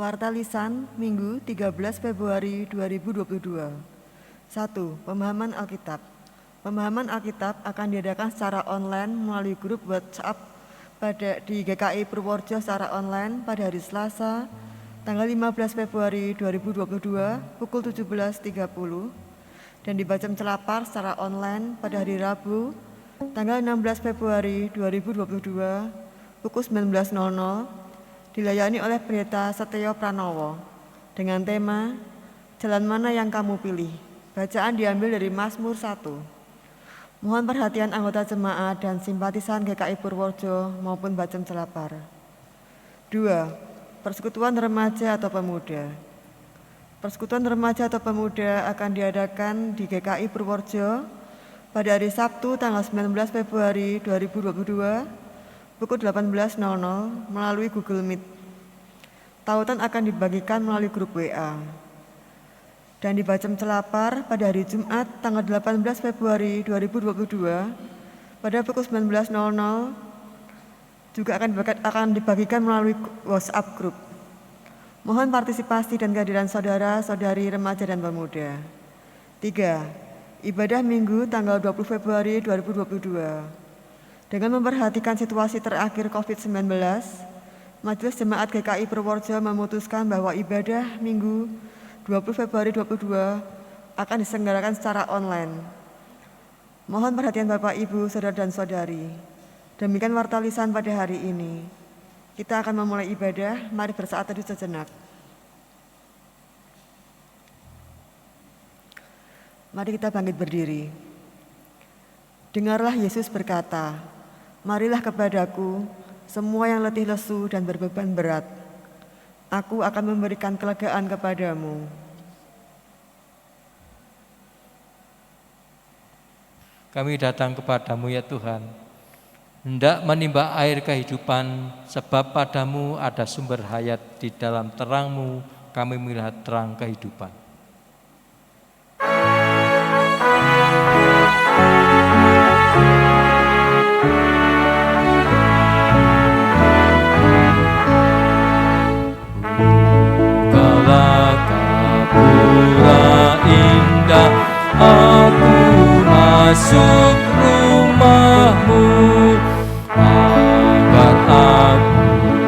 Warta Lisan, Minggu 13 Februari 2022. 1. Pemahaman Alkitab. Pemahaman Alkitab akan diadakan secara online melalui grup WhatsApp di GKI Purworejo secara online pada hari Selasa, tanggal 15 Februari 2022 pukul 17.30 dan di Bacem Celapar secara online pada hari Rabu, tanggal 16 Februari 2022 pukul 19.00 dilayani oleh Pendeta Setyo Pranowo dengan tema Jalan Mana Yang Kamu Pilih. Bacaan diambil dari Mazmur 1. Mohon perhatian anggota jemaat dan simpatisan GKI Purworejo maupun Bacem Celapar. 2. Persekutuan Remaja atau Pemuda. Persekutuan Remaja atau Pemuda akan diadakan di GKI Purworejo pada hari Sabtu tanggal 19 Februari 2022 pukul 18.00 melalui Google Meet. Tautan akan dibagikan melalui grup WA. Dan di Bacem Celapar pada hari Jumat tanggal 18 Februari 2022 pada pukul 19.00 juga akan dibagikan melalui WhatsApp grup. Mohon partisipasi dan kehadiran saudara-saudari remaja dan pemuda. 3. Ibadah Minggu tanggal 20 Februari 2022. Dengan memperhatikan situasi terakhir COVID-19, Majelis Jemaat GKI Purworejo memutuskan bahwa ibadah Minggu 20 Februari 2022 akan diselenggarakan secara online. Mohon perhatian Bapak, Ibu, Saudara dan Saudari. Demikian warta lisan pada hari ini. Kita akan memulai ibadah, mari bersaat teduh sejenak. Mari kita bangkit berdiri. Dengarlah Yesus berkata, marilah kepadaku, semua yang letih lesu dan berbeban berat. Aku akan memberikan kelegaan kepadamu. Kami datang kepadamu ya Tuhan, hendak menimba air kehidupan, sebab padamu ada sumber hayat, di dalam terangmu kami melihat terang kehidupan. Indah aku masuk rumahmu, agar aku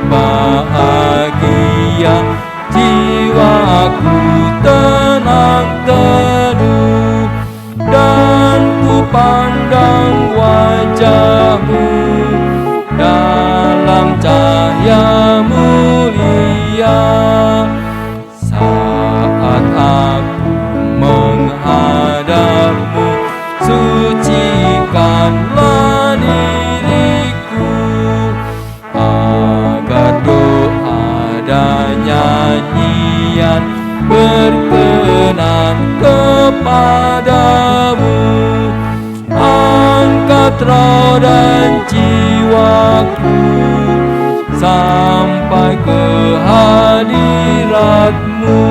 bahagia, jiwaku tenang teduh, dan ku pandang wajahmu dalam cahaya mulia. Saat aku menghadapmu, sucikanlah diriku, agar doa dan nyanyian berkenan kepadamu. Angkat roh dan jiwaku sampai ke hadiratmu.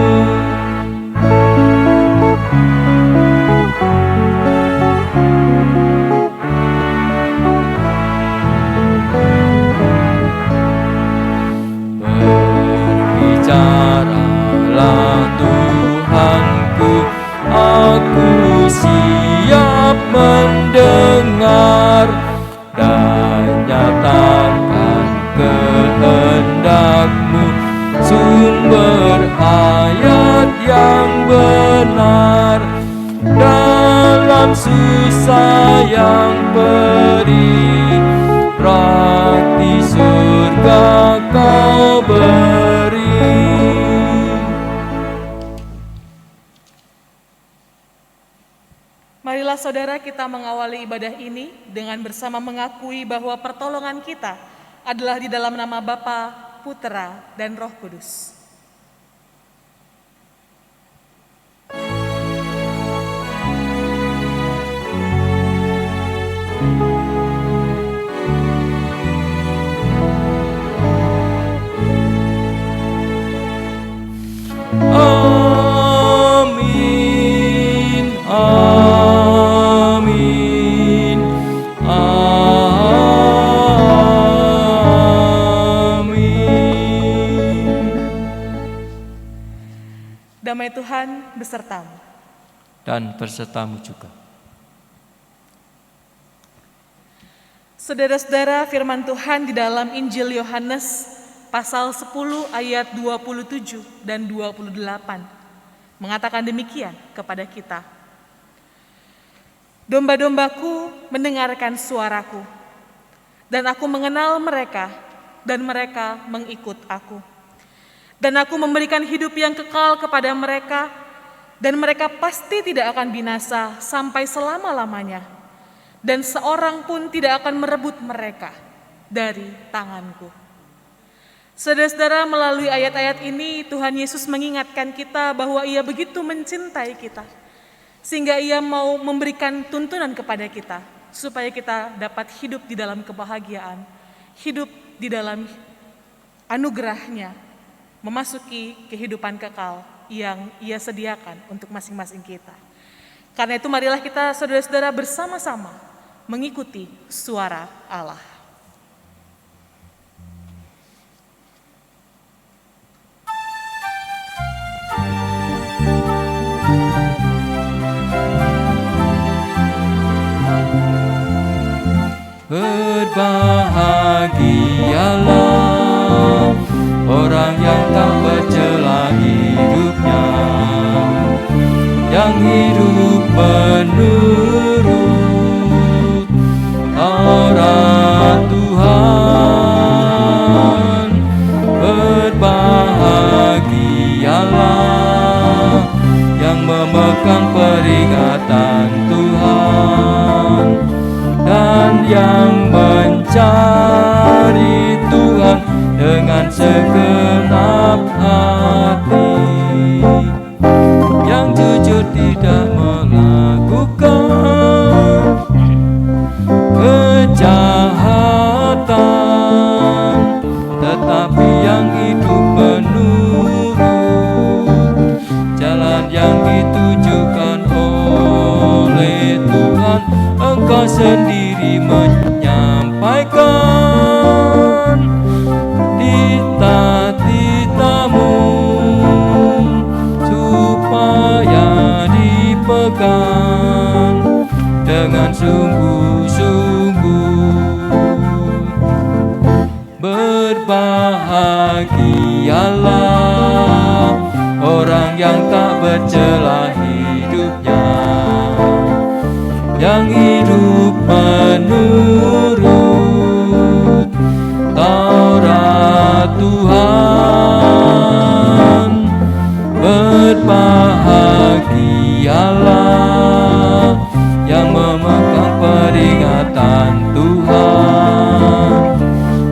Berbicaralah Tuhanku, aku siap mendengar, dan nyatakan kehendak-Mu, sumber ayat yang benar. Dan dan susah yang perih, roti surga kau beri. Marilah saudara kita mengawali ibadah ini dengan bersama mengakui bahwa pertolongan kita adalah di dalam nama Bapa, Putera, dan Roh Kudus. Amin, amin, amin. Damai Tuhan besertamu. Dan bersertamu juga. Saudara-saudara, firman Tuhan di dalam Injil Yohanes pasal 10 ayat 27 dan 28 mengatakan demikian kepada kita. Domba-dombaku mendengarkan suaraku, dan aku mengenal mereka, dan mereka mengikut aku. Dan aku memberikan hidup yang kekal kepada mereka, dan mereka pasti tidak akan binasa sampai selama-lamanya, dan seorang pun tidak akan merebut mereka dari tanganku. Saudara-saudara, melalui ayat-ayat ini Tuhan Yesus mengingatkan kita bahwa Ia begitu mencintai kita, sehingga Ia mau memberikan tuntunan kepada kita, supaya kita dapat hidup di dalam kebahagiaan, hidup di dalam anugerah-Nya, memasuki kehidupan kekal yang Ia sediakan untuk masing-masing kita. Karena itu marilah kita saudara-saudara bersama-sama mengikuti suara Allah. Berbahagialah orang yang tak bercela hidupnya, yang hidup menurut Taurat Tuhan. Berbahagialah yang memegang peringatan Tuhan, dan yang mencari Tuhan dengan segenap hati, yang jujur tidak melakukan kejahatan, tetapi yang hidup menurut jalan yang ditujukan oleh Tuhan. Engkau sendiri menyampaikan titah-titahmu supaya dipegang dengan sungguh-sungguh. Berbahagialah orang yang tak bercela hidupnya, yang hidup menurut Taurat Tuhan. Berbahagialah yang memegang peringatan Tuhan,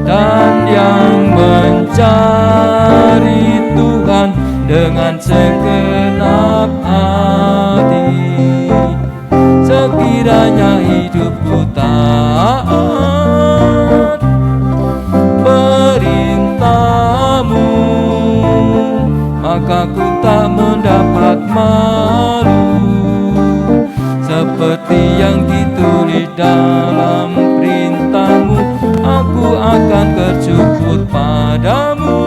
dan yang mencari Tuhan dengan segenap hati. Sekiranya hidupku taat perintah-Mu, maka ku tak mendapat malu, seperti yang ditulis dalam perintah-Mu. Aku akan bersyukur padamu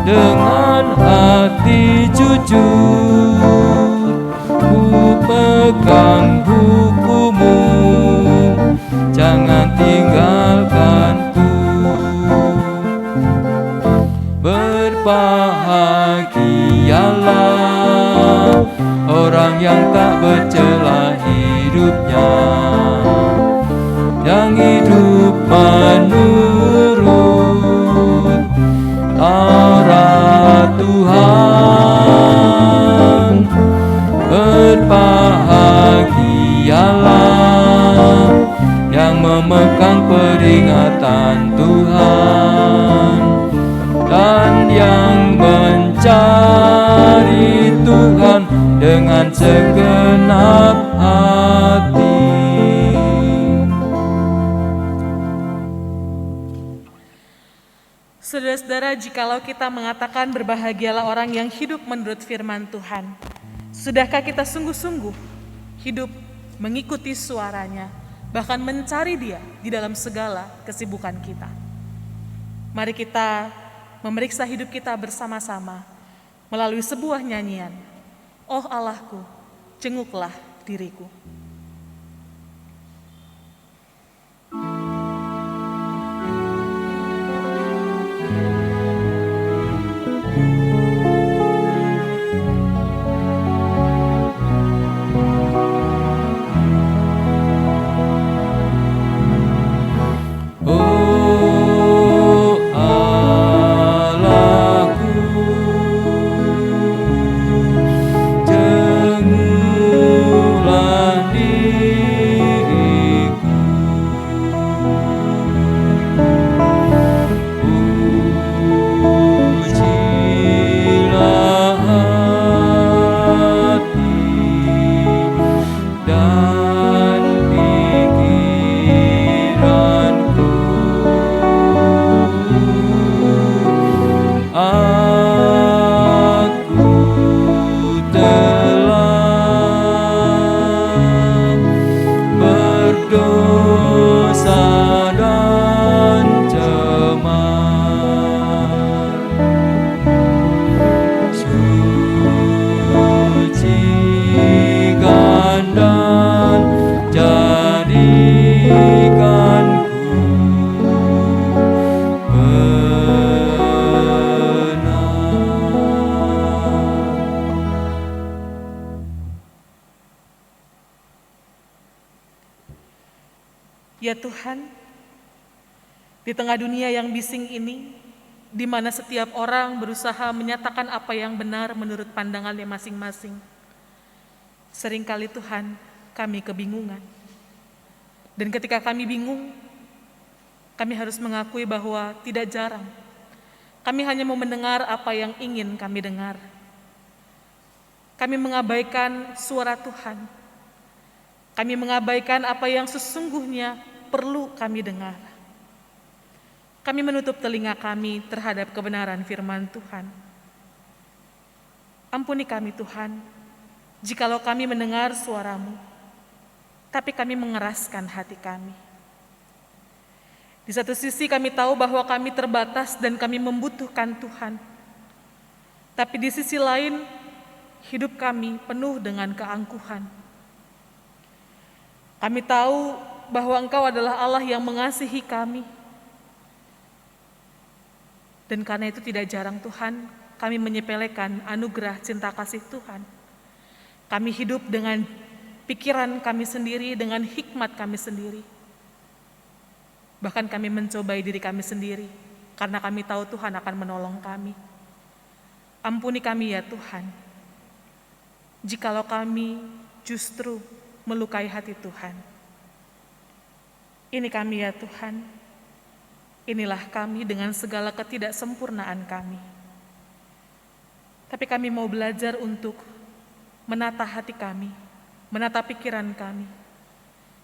dengan hati jujur, ku pegang buku-Mu, jangan tinggalkanku. Berbahagialah orang yang tak bercela hidupnya, yang hidup menurut Taurat Tuhan. Berbahagialah yang memegang peringatan Tuhan dan yang mencari Tuhan dengan segenap hati. Saudara-saudara, jikalau kita mengatakan berbahagialah orang yang hidup menurut firman Tuhan, sudahkah kita sungguh-sungguh hidup mengikuti suaranya, bahkan mencari Dia di dalam segala kesibukan kita? Mari kita memeriksa hidup kita bersama-sama melalui sebuah nyanyian, "Oh Allahku, jenguklah diriku." Ya Tuhan, di tengah dunia yang bising ini, di mana setiap orang berusaha menyatakan apa yang benar menurut pandangannya masing-masing, seringkali Tuhan, kami kebingungan. Dan ketika kami bingung, kami harus mengakui bahwa tidak jarang kami hanya mau mendengar apa yang ingin kami dengar. Kami mengabaikan suara Tuhan. Kami mengabaikan apa yang sesungguhnya perlu kami dengar. Kami menutup telinga kami terhadap kebenaran firman Tuhan. Ampuni kami Tuhan, jikalau kami mendengar suara-Mu, tapi kami mengeraskan hati kami. Di satu sisi kami tahu bahwa kami terbatas dan kami membutuhkan Tuhan. Tapi di sisi lain, hidup kami penuh dengan keangkuhan. Kami tahu bahwa Engkau adalah Allah yang mengasihi kami. Dan karena itu tidak jarang Tuhan, kami menyepelekan anugerah cinta kasih Tuhan. Kami hidup dengan pikiran kami sendiri, dengan hikmat kami sendiri. Bahkan kami mencobai diri kami sendiri, karena kami tahu Tuhan akan menolong kami. Ampuni kami ya Tuhan, jikalau kami justru melukai hati Tuhan. Ini kami ya Tuhan, inilah kami dengan segala ketidaksempurnaan kami. Tapi kami mau belajar untuk menata hati kami, menata pikiran kami,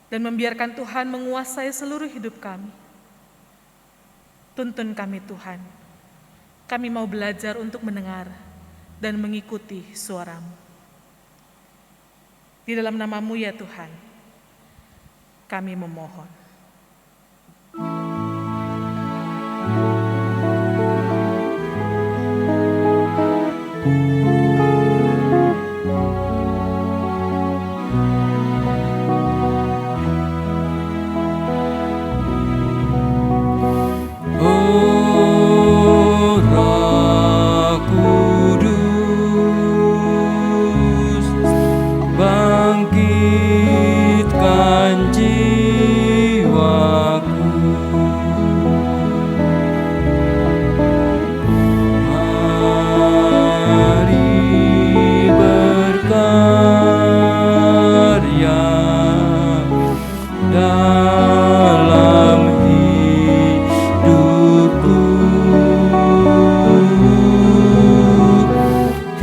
dan membiarkan Tuhan menguasai seluruh hidup kami. Tuntun kami Tuhan, kami mau belajar untuk mendengar dan mengikuti suara-Mu. Di dalam nama-Mu ya Tuhan, kami memohon.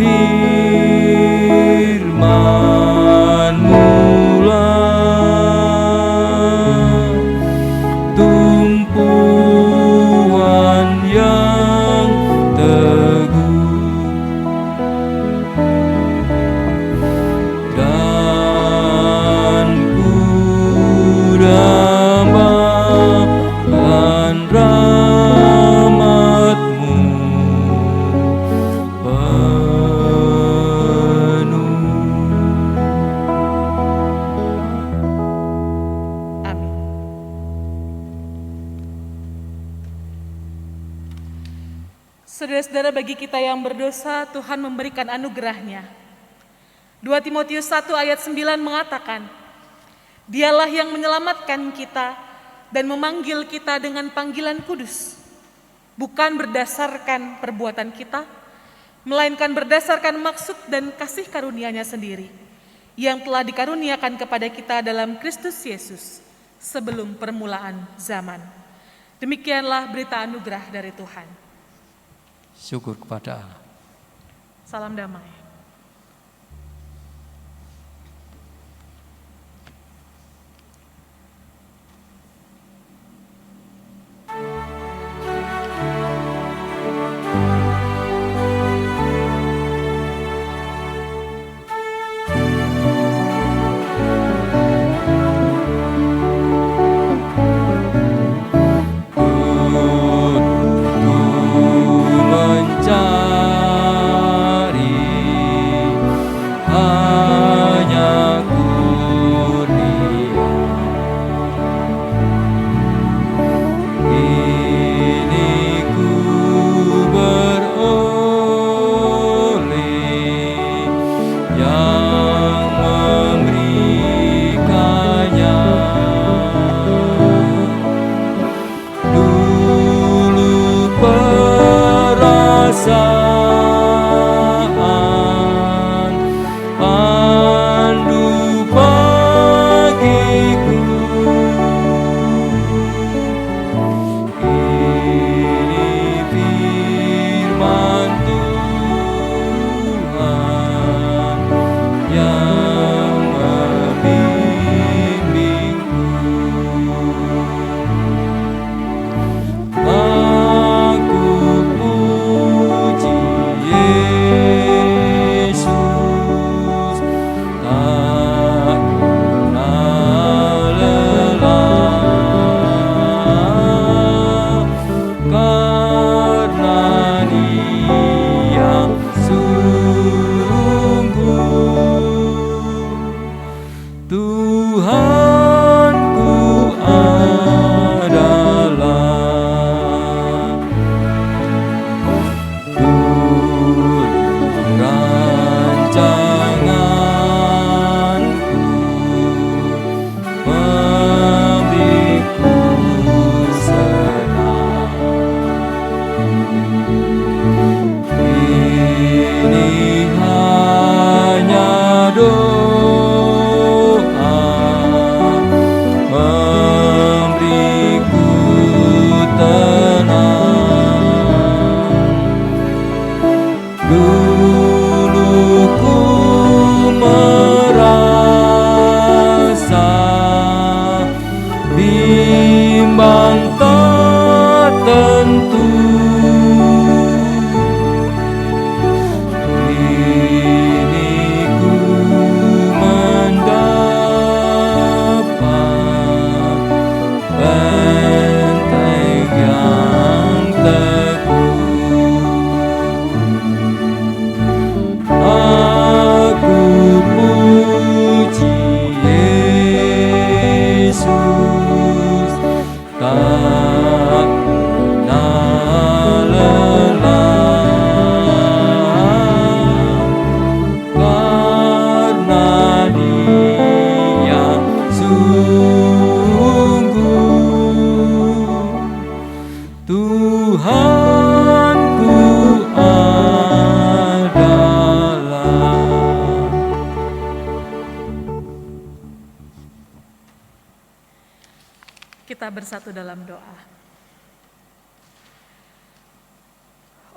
firman-Mu-lah, tumpuan yang teguh, dan ku dambakan rahmat-Mu penuh. Amin. Saudara-saudara, bagi kita yang berdosa, Tuhan memberikan anugerah-Nya. 2 Timotius 1 ayat 9 mengatakan, Dialah yang menyelamatkan kita dan memanggil kita dengan panggilan kudus, bukan berdasarkan perbuatan kita, melainkan berdasarkan maksud dan kasih karunia-Nya sendiri, yang telah dikaruniakan kepada kita dalam Kristus Yesus sebelum permulaan zaman. Demikianlah berita anugerah dari Tuhan. Syukur kepada Allah. Salam damai.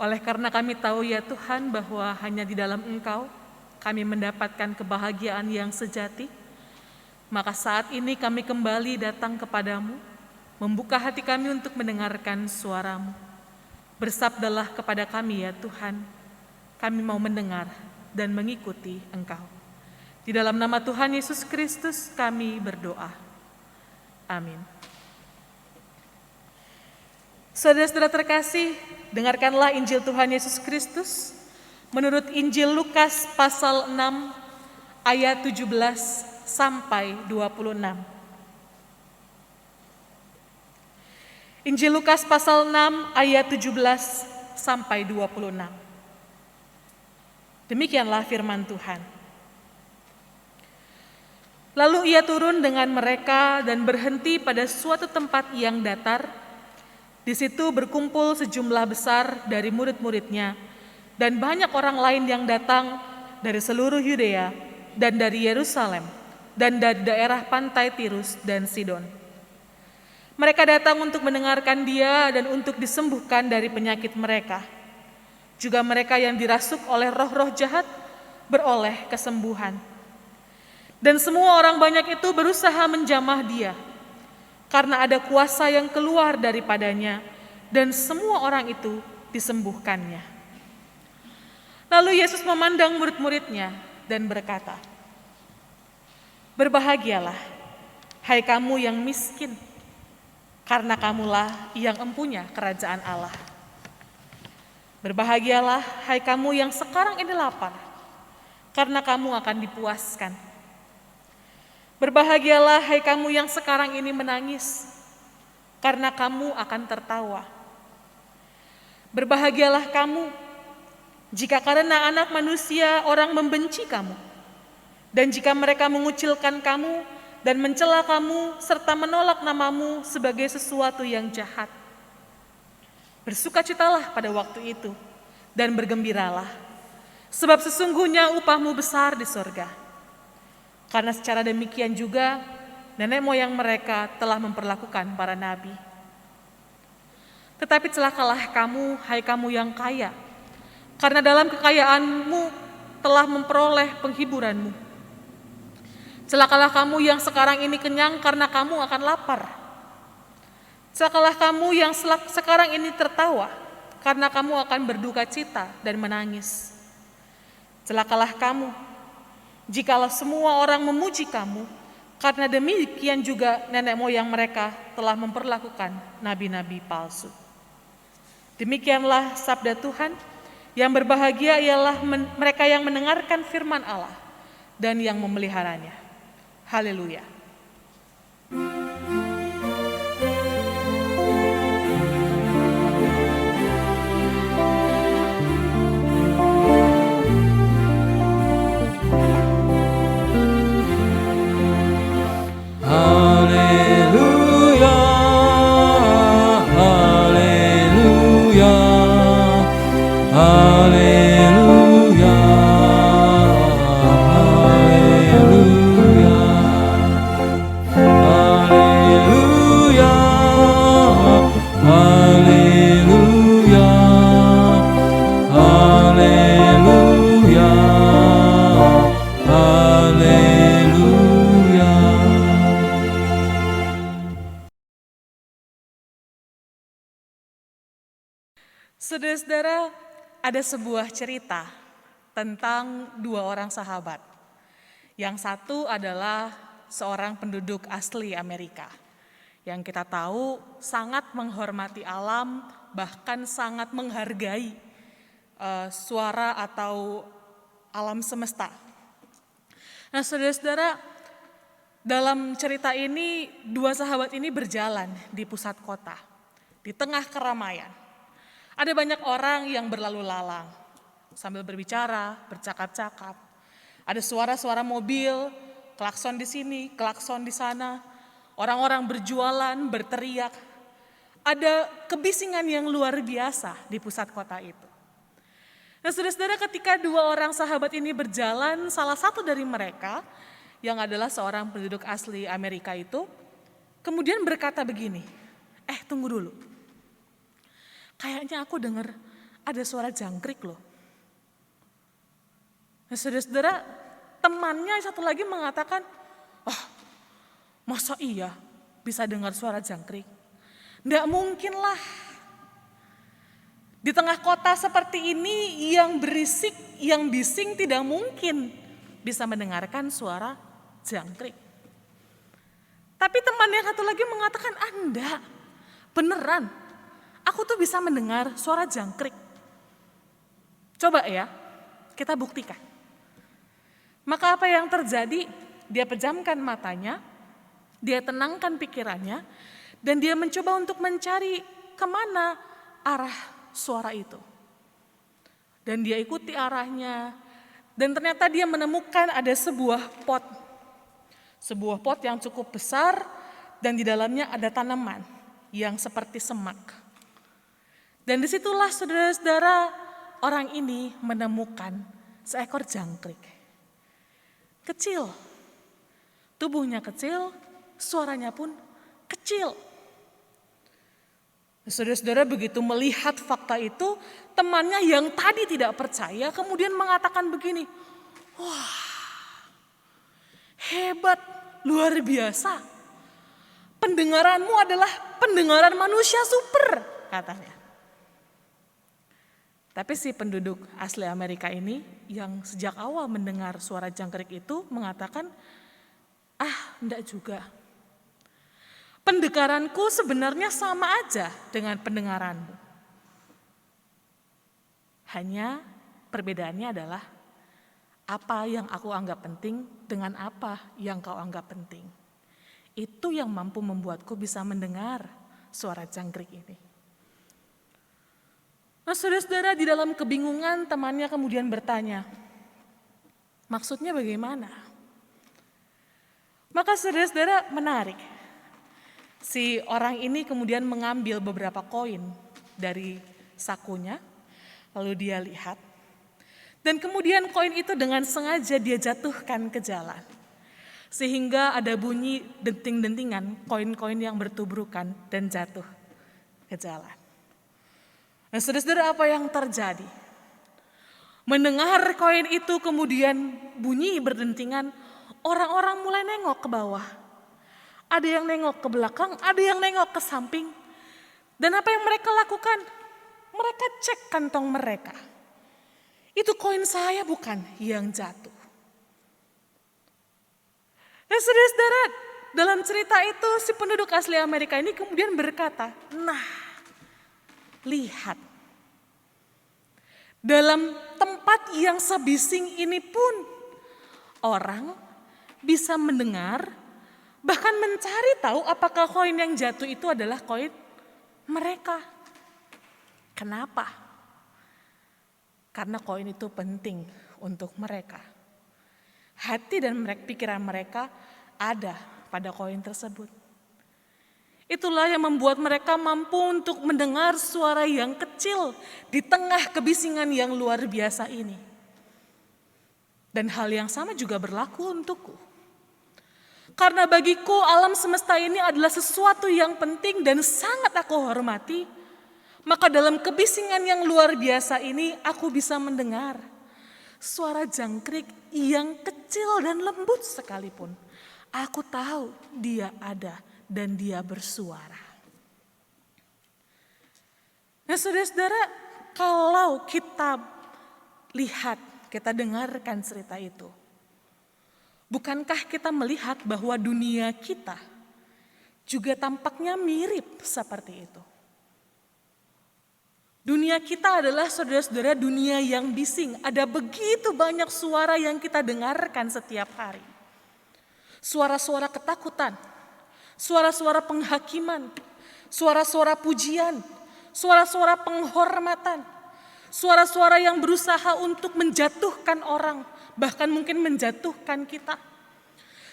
Oleh karena kami tahu ya Tuhan bahwa hanya di dalam Engkau kami mendapatkan kebahagiaan yang sejati, maka saat ini kami kembali datang kepadamu, membuka hati kami untuk mendengarkan suara-Mu. Bersabdalah kepada kami ya Tuhan, kami mau mendengar dan mengikuti Engkau. Di dalam nama Tuhan Yesus Kristus kami berdoa. Amin. Saudara-saudara terkasih, dengarkanlah Injil Tuhan Yesus Kristus menurut Injil Lukas pasal 6 ayat 17 sampai 26. Injil Lukas pasal 6 ayat 17 sampai 26. Demikianlah firman Tuhan. Lalu ia turun dengan mereka dan berhenti pada suatu tempat yang datar. Di situ berkumpul sejumlah besar dari murid-muridnya dan banyak orang lain yang datang dari seluruh Yudea dan dari Yerusalem dan dari daerah pantai Tirus dan Sidon. Mereka datang untuk mendengarkan dia dan untuk disembuhkan dari penyakit mereka. Juga mereka yang dirasuk oleh roh-roh jahat beroleh kesembuhan. Dan semua orang banyak itu berusaha menjamah dia, karena ada kuasa yang keluar daripadanya, dan semua orang itu disembuhkannya. Lalu Yesus memandang murid-muridnya dan berkata, "Berbahagialah, hai kamu yang miskin, karena kamulah yang empunya kerajaan Allah. Berbahagialah, hai kamu yang sekarang ini lapar, karena kamu akan dipuaskan. Berbahagialah, hai kamu yang sekarang ini menangis, karena kamu akan tertawa. Berbahagialah kamu, jika karena Anak Manusia orang membenci kamu, dan jika mereka mengucilkan kamu dan mencela kamu, serta menolak namamu sebagai sesuatu yang jahat. Bersukacitalah pada waktu itu, dan bergembiralah, sebab sesungguhnya upahmu besar di sorga. Karena secara demikian juga nenek moyang mereka telah memperlakukan para nabi. Tetapi celakalah kamu, hai kamu yang kaya, karena dalam kekayaanmu telah memperoleh penghiburanmu. Celakalah kamu yang sekarang ini kenyang, karena kamu akan lapar. Celakalah kamu yang sekarang ini tertawa, karena kamu akan berduka cita dan menangis. Celakalah kamu, jikalau semua orang memuji kamu, karena demikian juga nenek moyang mereka telah memperlakukan nabi-nabi palsu." Demikianlah sabda Tuhan. Yang berbahagia ialah mereka yang mendengarkan firman Allah dan yang memeliharanya. Haleluya. Haleluya, haleluya, haleluya, haleluya, haleluya, haleluya, haleluya, haleluya. Saudara-saudara, ada sebuah cerita tentang dua orang sahabat. Yang satu adalah seorang penduduk asli Amerika, yang kita tahu sangat menghormati alam, bahkan sangat menghargai suara atau alam semesta. Nah, saudara-saudara, dalam cerita ini dua sahabat ini berjalan di pusat kota, di tengah keramaian. Ada banyak orang yang berlalu lalang, sambil berbicara, bercakap-cakap. Ada suara-suara mobil, klakson di sini, klakson di sana. Orang-orang berjualan, berteriak. Ada kebisingan yang luar biasa di pusat kota itu. Nah, saudara-saudara, ketika dua orang sahabat ini berjalan, salah satu dari mereka, yang adalah seorang penduduk asli Amerika itu, kemudian berkata begini, tunggu dulu. Kayaknya aku dengar ada suara jangkrik loh. Nah, saudara-saudara, temannya satu lagi mengatakan, masa iya bisa dengar suara jangkrik? Nggak mungkin lah. Di tengah kota seperti ini yang berisik, yang bising tidak mungkin bisa mendengarkan suara jangkrik. Tapi teman yang satu lagi mengatakan, enggak, beneran. Aku tuh bisa mendengar suara jangkrik. Coba ya, kita buktikan. Maka apa yang terjadi? Dia pejamkan matanya, dia tenangkan pikirannya, dan dia mencoba untuk mencari kemana arah suara itu. Dan dia ikuti arahnya, dan ternyata dia menemukan ada sebuah pot. Sebuah pot yang cukup besar, dan di dalamnya ada tanaman yang seperti semak. Dan disitulah saudara-saudara, orang ini menemukan seekor jangkrik. Kecil, tubuhnya kecil, suaranya pun kecil. Saudara-saudara begitu melihat fakta itu, temannya yang tadi tidak percaya kemudian mengatakan begini, wah hebat, luar biasa. Pendengaranmu adalah pendengaran manusia super, katanya. Tapi si penduduk asli Amerika ini yang sejak awal mendengar suara jangkrik itu mengatakan, enggak juga. Pendengaranku sebenarnya sama aja dengan pendengaranmu. Hanya perbedaannya adalah apa yang aku anggap penting dengan apa yang kau anggap penting. Itu yang mampu membuatku bisa mendengar suara jangkrik ini. Nah, saudara-saudara, di dalam kebingungan temannya kemudian bertanya, maksudnya bagaimana? Maka saudara-saudara menarik. Si orang ini kemudian mengambil beberapa koin dari sakunya, lalu dia lihat. Dan kemudian koin itu dengan sengaja dia jatuhkan ke jalan. Sehingga ada bunyi denting-dentingan koin-koin yang bertubrukan dan jatuh ke jalan. Nah, saudara-saudara, apa yang terjadi? Mendengar koin itu kemudian bunyi berdentingan, orang-orang mulai nengok ke bawah. Ada yang nengok ke belakang, ada yang nengok ke samping. Dan apa yang mereka lakukan? Mereka cek kantong mereka. Itu koin saya bukan yang jatuh. Nah, saudara-saudara, dalam cerita itu si penduduk asli Amerika ini kemudian berkata, lihat, dalam tempat yang sebising ini pun orang bisa mendengar, bahkan mencari tahu apakah koin yang jatuh itu adalah koin mereka. Kenapa? Karena koin itu penting untuk mereka. Hati dan pikiran mereka ada pada koin tersebut. Itulah yang membuat mereka mampu untuk mendengar suara yang kecil di tengah kebisingan yang luar biasa ini. Dan hal yang sama juga berlaku untukku. Karena bagiku alam semesta ini adalah sesuatu yang penting dan sangat aku hormati, maka dalam kebisingan yang luar biasa ini aku bisa mendengar suara jangkrik yang kecil dan lembut sekalipun. Aku tahu dia ada dan dia bersuara. Nah, saudara-saudara, kalau kita lihat, kita dengarkan cerita itu, bukankah kita melihat bahwa dunia kita juga tampaknya mirip seperti itu? Dunia kita adalah, saudara-saudara, dunia yang bising. Ada begitu banyak suara yang kita dengarkan setiap hari. Suara-suara ketakutan, suara-suara penghakiman, suara-suara pujian, suara-suara penghormatan, suara-suara yang berusaha untuk menjatuhkan orang, bahkan mungkin menjatuhkan kita.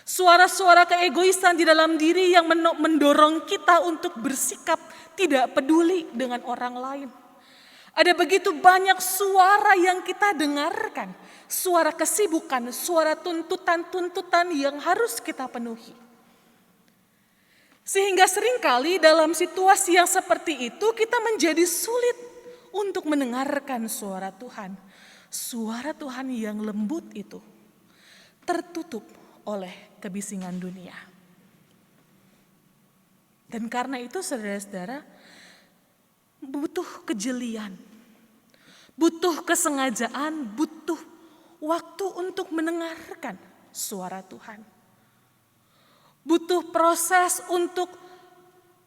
Suara-suara keegoisan di dalam diri yang mendorong kita untuk bersikap tidak peduli dengan orang lain. Ada begitu banyak suara yang kita dengarkan, suara kesibukan, suara tuntutan-tuntutan yang harus kita penuhi. Sehingga seringkali dalam situasi yang seperti itu kita menjadi sulit untuk mendengarkan suara Tuhan. Suara Tuhan yang lembut itu tertutup oleh kebisingan dunia. Dan karena itu saudara-saudara, butuh kejelian, butuh kesengajaan, butuh waktu untuk mendengarkan suara Tuhan. Butuh proses untuk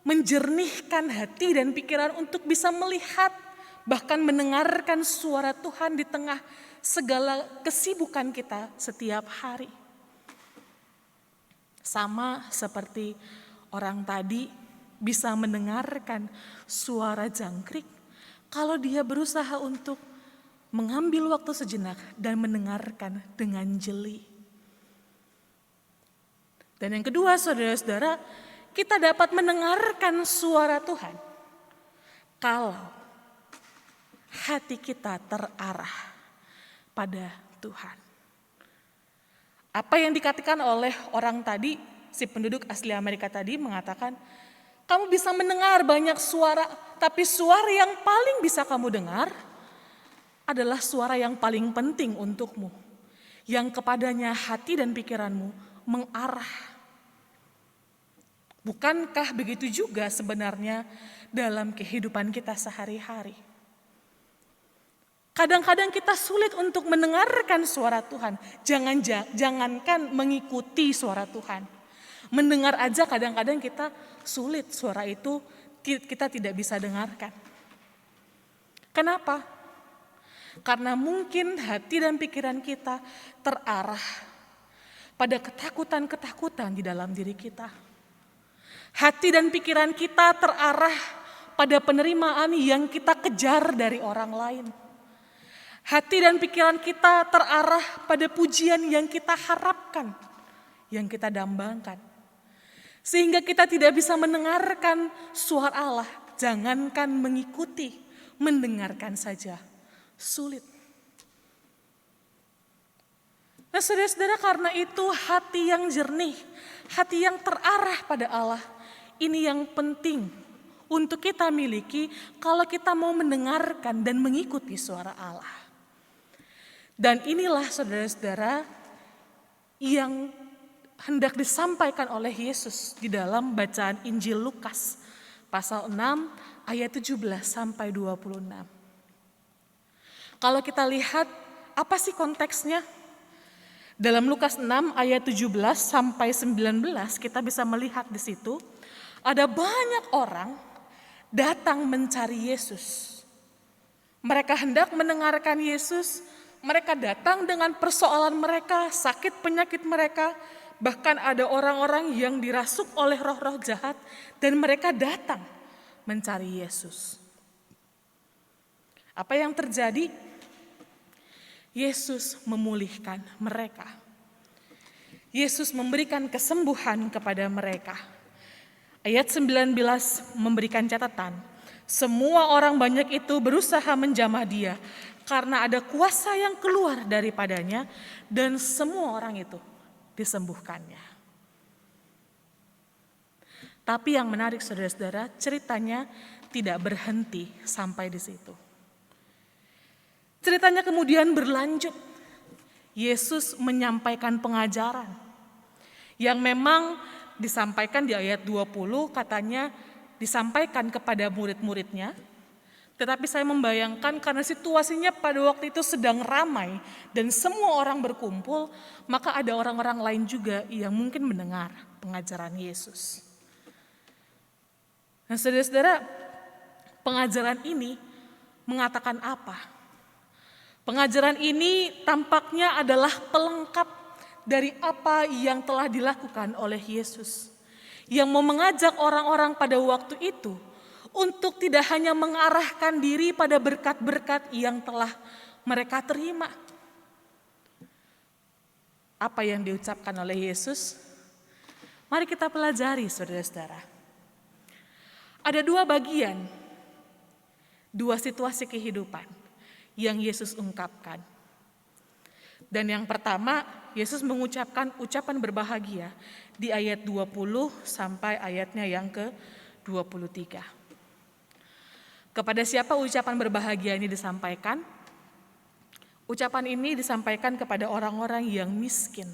menjernihkan hati dan pikiran untuk bisa melihat, bahkan mendengarkan suara Tuhan di tengah segala kesibukan kita setiap hari. Sama seperti orang tadi bisa mendengarkan suara jangkrik kalau dia berusaha untuk mengambil waktu sejenak dan mendengarkan dengan jeli. Dan yang kedua, saudara-saudara, kita dapat mendengarkan suara Tuhan kalau hati kita terarah pada Tuhan. Apa yang dikatakan oleh orang tadi, si penduduk asli Amerika tadi mengatakan, kamu bisa mendengar banyak suara, tapi suara yang paling bisa kamu dengar adalah suara yang paling penting untukmu, yang kepadanya hati dan pikiranmu mengarah. Bukankah begitu juga sebenarnya dalam kehidupan kita sehari-hari? Kadang-kadang kita sulit untuk mendengarkan suara Tuhan. Jangankan mengikuti suara Tuhan. Mendengar aja kadang-kadang kita sulit, suara itu kita tidak bisa dengarkan. Kenapa? Karena mungkin hati dan pikiran kita terarah pada ketakutan-ketakutan di dalam diri kita. Hati dan pikiran kita terarah pada penerimaan yang kita kejar dari orang lain. Hati dan pikiran kita terarah pada pujian yang kita harapkan, yang kita dambangkan. Sehingga kita tidak bisa mendengarkan suara Allah, jangankan mengikuti, mendengarkan saja sulit. Nah saudara-saudara, karena itu hati yang jernih, hati yang terarah pada Allah, ini yang penting untuk kita miliki kalau kita mau mendengarkan dan mengikuti suara Allah. Dan inilah saudara-saudara yang hendak disampaikan oleh Yesus di dalam bacaan Injil Lukas pasal 6 ayat 17 sampai 26. Kalau kita lihat apa sih konteksnya? Dalam Lukas 6 ayat 17 sampai 19 kita bisa melihat di situ ada banyak orang datang mencari Yesus. Mereka hendak mendengarkan Yesus. Mereka datang dengan persoalan mereka, sakit penyakit mereka. Bahkan ada orang-orang yang dirasuk oleh roh-roh jahat dan mereka datang mencari Yesus. Apa yang terjadi? Yesus memulihkan mereka. Yesus memberikan kesembuhan kepada mereka. Ayat 19 memberikan catatan. Semua orang banyak itu berusaha menjamah dia karena ada kuasa yang keluar daripadanya dan semua orang itu disembuhkannya. Tapi yang menarik saudara-saudara, ceritanya tidak berhenti sampai di situ. Ceritanya kemudian berlanjut. Yesus menyampaikan pengajaran yang memang disampaikan di ayat 20, katanya disampaikan kepada murid-muridnya. Tetapi saya membayangkan karena situasinya pada waktu itu sedang ramai dan semua orang berkumpul, maka ada orang-orang lain juga yang mungkin mendengar pengajaran Yesus. Nah saudara-saudara, pengajaran ini mengatakan apa? Pengajaran ini tampaknya adalah pelengkap dari apa yang telah dilakukan oleh Yesus. Yang mau mengajak orang-orang pada waktu itu untuk tidak hanya mengarahkan diri pada berkat-berkat yang telah mereka terima. Apa yang diucapkan oleh Yesus? Mari kita pelajari saudara-saudara. Ada dua bagian, dua situasi kehidupan yang Yesus ungkapkan. Dan yang pertama, Yesus mengucapkan ucapan berbahagia di ayat 20 sampai ayatnya yang ke-23. Kepada siapa ucapan berbahagia ini disampaikan? Ucapan ini disampaikan kepada orang-orang yang miskin.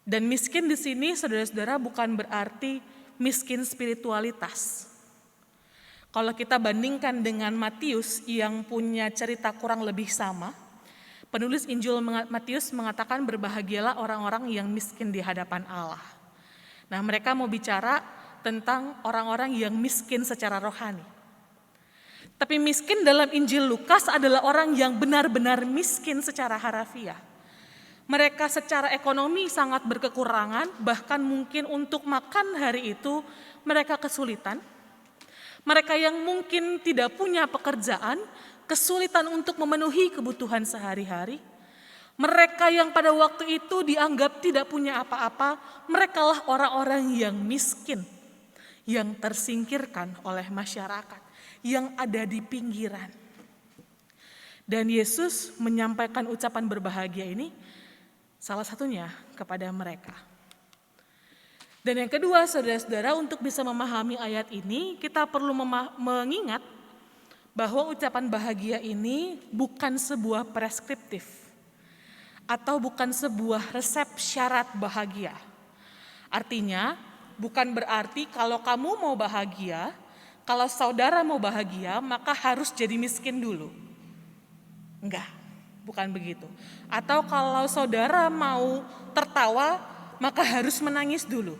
Dan miskin di sini, saudara-saudara, bukan berarti miskin spiritualitas. Kalau kita bandingkan dengan Matius yang punya cerita kurang lebih sama, penulis Injil Matius mengatakan berbahagialah orang-orang yang miskin di hadapan Allah. Nah, mereka mau bicara tentang orang-orang yang miskin secara rohani. Tapi miskin dalam Injil Lukas adalah orang yang benar-benar miskin secara harafiah. Mereka secara ekonomi sangat berkekurangan, bahkan mungkin untuk makan hari itu mereka kesulitan. Mereka yang mungkin tidak punya pekerjaan, kesulitan untuk memenuhi kebutuhan sehari-hari. Mereka yang pada waktu itu dianggap tidak punya apa-apa, merekalah orang-orang yang miskin, yang tersingkirkan oleh masyarakat, yang ada di pinggiran. Dan Yesus menyampaikan ucapan berbahagia ini, salah satunya kepada mereka. Dan yang kedua, saudara-saudara, untuk bisa memahami ayat ini, kita perlu mengingat bahwa ucapan bahagia ini bukan sebuah preskriptif atau bukan sebuah resep syarat bahagia. Artinya, bukan berarti kalau kamu mau bahagia, kalau saudara mau bahagia, maka harus jadi miskin dulu. Enggak, bukan begitu. Atau kalau saudara mau tertawa, maka harus menangis dulu.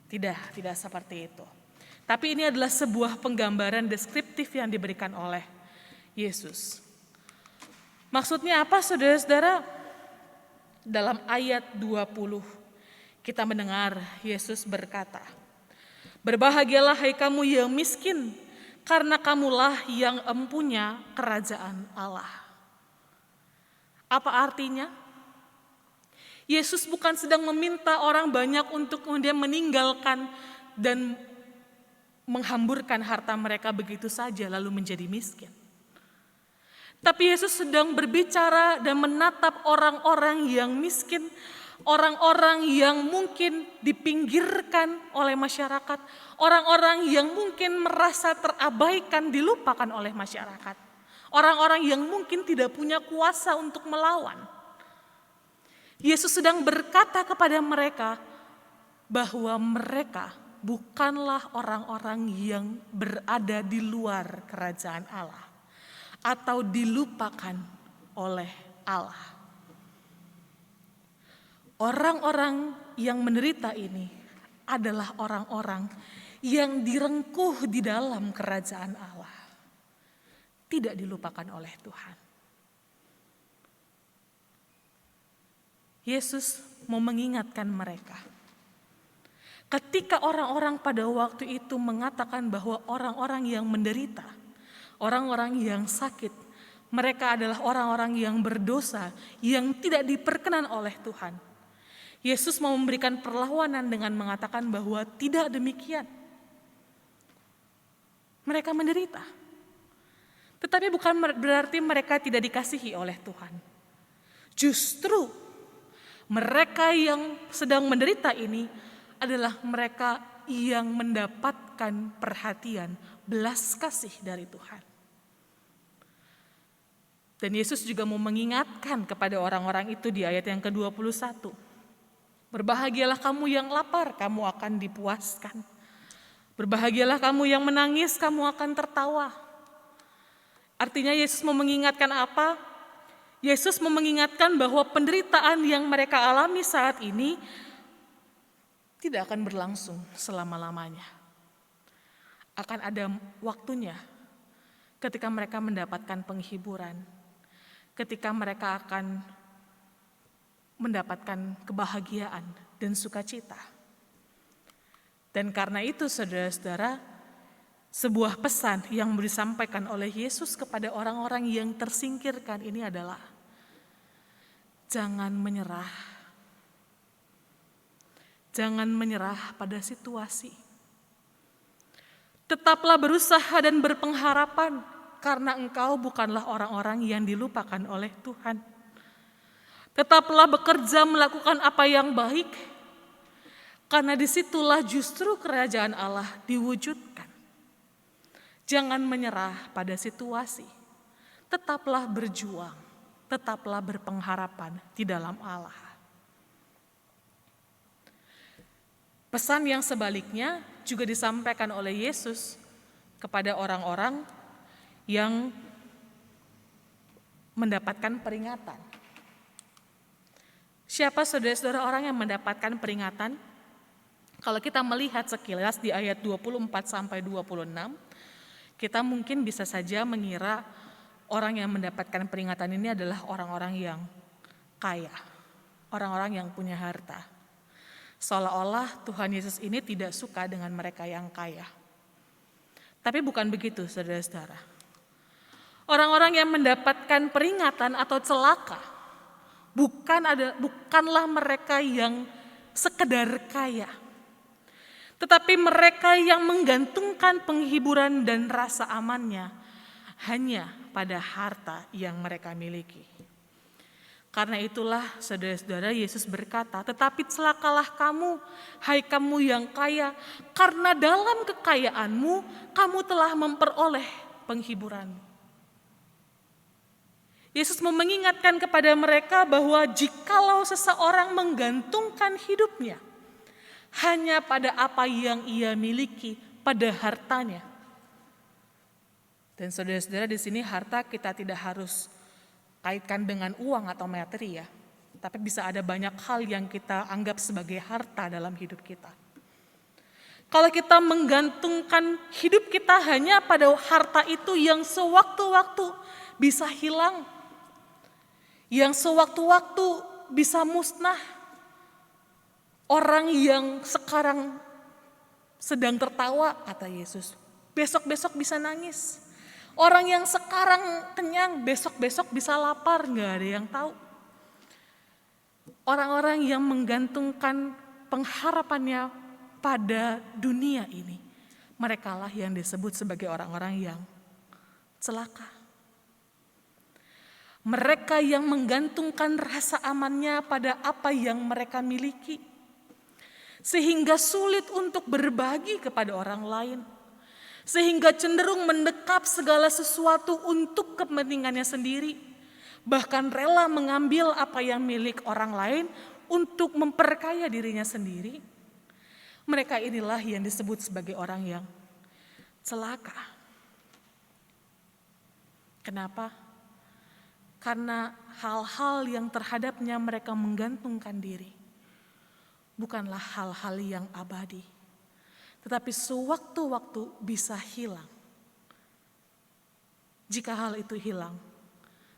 Tidak seperti itu. Tapi ini adalah sebuah penggambaran deskriptif yang diberikan oleh Yesus. Maksudnya apa, saudara-saudara? Dalam ayat 20 kita mendengar Yesus berkata, "Berbahagialah hai kamu yang miskin, karena kamulah yang empunya kerajaan Allah." Apa artinya? Yesus bukan sedang meminta orang banyak untuk kemudian meninggalkan dan menghamburkan harta mereka begitu saja lalu menjadi miskin. Tapi Yesus sedang berbicara dan menatap orang-orang yang miskin, orang-orang yang mungkin dipinggirkan oleh masyarakat, orang-orang yang mungkin merasa terabaikan, dilupakan oleh masyarakat, orang-orang yang mungkin tidak punya kuasa untuk melawan. Yesus sedang berkata kepada mereka bahwa mereka bukanlah orang-orang yang berada di luar kerajaan Allah atau dilupakan oleh Allah. Orang-orang yang menderita ini adalah orang-orang yang direngkuh di dalam kerajaan Allah, tidak dilupakan oleh Tuhan. Yesus mau mengingatkan mereka. Ketika orang-orang pada waktu itu mengatakan bahwa orang-orang yang menderita, orang-orang yang sakit, mereka adalah orang-orang yang berdosa, yang tidak diperkenan oleh Tuhan. Yesus mau memberikan perlawanan dengan mengatakan bahwa tidak demikian. Mereka menderita. Tetapi bukan berarti mereka tidak dikasihi oleh Tuhan. Justru mereka yang sedang menderita ini adalah mereka yang mendapatkan perhatian, belas kasih dari Tuhan. Dan Yesus juga mau mengingatkan kepada orang-orang itu di ayat yang ke-21. Berbahagialah kamu yang lapar, kamu akan dipuaskan. Berbahagialah kamu yang menangis, kamu akan tertawa. Artinya Yesus mau mengingatkan apa? Yesus mau mengingatkan bahwa penderitaan yang mereka alami saat ini tidak akan berlangsung selama-lamanya. Akan ada waktunya ketika mereka mendapatkan penghiburan, ketika mereka akan mendapatkan kebahagiaan dan sukacita. Dan karena itu, saudara-saudara, sebuah pesan yang disampaikan oleh Yesus kepada orang-orang yang tersingkirkan ini adalah jangan menyerah. Jangan menyerah pada situasi. Tetaplah berusaha dan berpengharapan karena engkau bukanlah orang-orang yang dilupakan oleh Tuhan. Tetaplah bekerja melakukan apa yang baik karena disitulah justru kerajaan Allah diwujudkan. Jangan menyerah pada situasi. Tetaplah berjuang, tetaplah berpengharapan di dalam Allah. Pesan yang sebaliknya juga disampaikan oleh Yesus kepada orang-orang yang mendapatkan peringatan. Siapa saudara-saudara orang yang mendapatkan peringatan? Kalau kita melihat sekilas di ayat 24 sampai 26, kita mungkin bisa saja mengira orang yang mendapatkan peringatan ini adalah orang-orang yang kaya, orang-orang yang punya harta. Seolah-olah Tuhan Yesus ini tidak suka dengan mereka yang kaya. Tapi bukan begitu, saudara-saudara. Orang-orang yang mendapatkan peringatan atau celaka bukanlah mereka yang sekedar kaya, tetapi mereka yang menggantungkan penghiburan dan rasa amannya hanya pada harta yang mereka miliki. Karena itulah saudara-saudara Yesus berkata, tetapi celakalah kamu, hai kamu yang kaya, karena dalam kekayaanmu kamu telah memperoleh penghiburan. Yesus mengingatkan kepada mereka bahwa jikalau seseorang menggantungkan hidupnya hanya pada apa yang ia miliki, pada hartanya. Dan saudara-saudara di sini harta kita tidak harus kaitkan dengan uang atau materi ya. Tapi bisa ada banyak hal yang kita anggap sebagai harta dalam hidup kita. Kalau kita menggantungkan hidup kita hanya pada harta itu yang sewaktu-waktu bisa hilang, yang sewaktu-waktu bisa musnah. Orang yang sekarang sedang tertawa, kata Yesus, besok-besok bisa nangis. Orang yang sekarang kenyang, besok-besok bisa lapar, gak ada yang tahu. Orang-orang yang menggantungkan pengharapannya pada dunia ini, merekalah yang disebut sebagai orang-orang yang celaka. Mereka yang menggantungkan rasa amannya pada apa yang mereka miliki, sehingga sulit untuk berbagi kepada orang lain, sehingga cenderung mendekap segala sesuatu untuk kepentingannya sendiri, bahkan rela mengambil apa yang milik orang lain untuk memperkaya dirinya sendiri. Mereka inilah yang disebut sebagai orang yang celaka. Kenapa? Karena hal-hal yang terhadapnya mereka menggantungkan diri bukanlah hal-hal yang abadi, tetapi sewaktu-waktu bisa hilang. Jika hal itu hilang,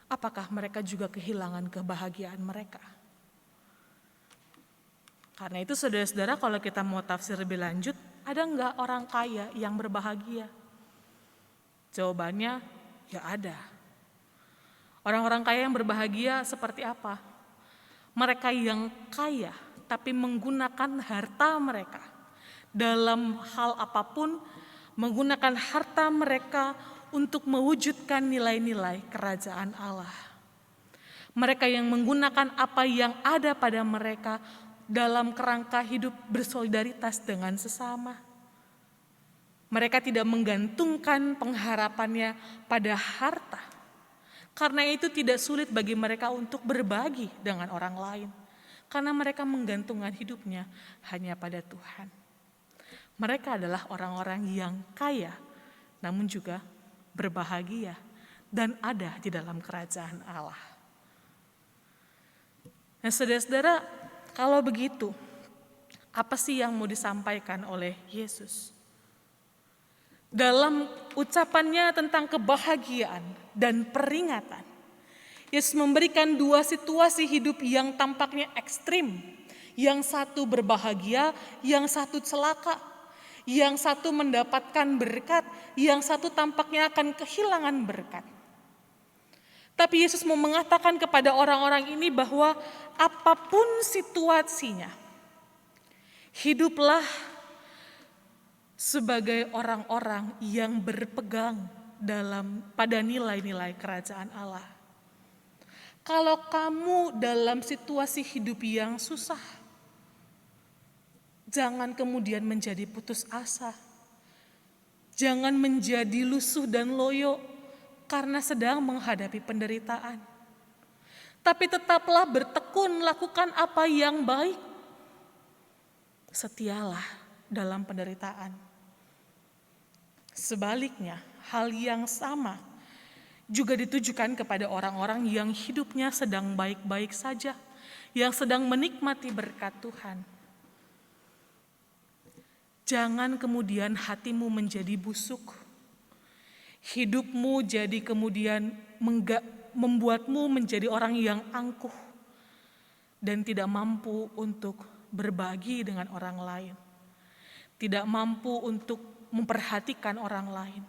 apakah mereka juga kehilangan kebahagiaan mereka? Karena itu saudara-saudara, kalau kita mau tafsir lebih lanjut, ada enggak orang kaya yang berbahagia? Jawabannya, ya ada. Orang-orang kaya yang berbahagia seperti apa? Mereka yang kaya tapi menggunakan harta mereka dalam hal apapun, menggunakan harta mereka untuk mewujudkan nilai-nilai kerajaan Allah. Mereka yang menggunakan apa yang ada pada mereka dalam kerangka hidup bersolidaritas dengan sesama. Mereka tidak menggantungkan pengharapannya pada harta. Karena itu tidak sulit bagi mereka untuk berbagi dengan orang lain. Karena mereka menggantungkan hidupnya hanya pada Tuhan. Mereka adalah orang-orang yang kaya, namun juga berbahagia dan ada di dalam kerajaan Allah. Nah saudara-saudara, kalau begitu, apa sih yang mau disampaikan oleh Yesus? Dalam ucapannya tentang kebahagiaan dan peringatan, Yesus memberikan dua situasi hidup yang tampaknya ekstrim. Yang satu berbahagia, yang satu celaka. Yang satu mendapatkan berkat, yang satu tampaknya akan kehilangan berkat. Tapi Yesus mau mengatakan kepada orang-orang ini bahwa apapun situasinya, hiduplah sebagai orang-orang yang berpegang pada nilai-nilai kerajaan Allah. Kalau kamu dalam situasi hidup yang susah, jangan kemudian menjadi putus asa. Jangan menjadi lusuh dan loyo karena sedang menghadapi penderitaan. Tapi tetaplah bertekun lakukan apa yang baik. Setialah dalam penderitaan. Sebaliknya, hal yang sama juga ditujukan kepada orang-orang yang hidupnya sedang baik-baik saja, yang sedang menikmati berkat Tuhan. Jangan kemudian hatimu menjadi busuk. Hidupmu jadi kemudian membuatmu menjadi orang yang angkuh dan tidak mampu untuk berbagi dengan orang lain. Tidak mampu untuk memperhatikan orang lain.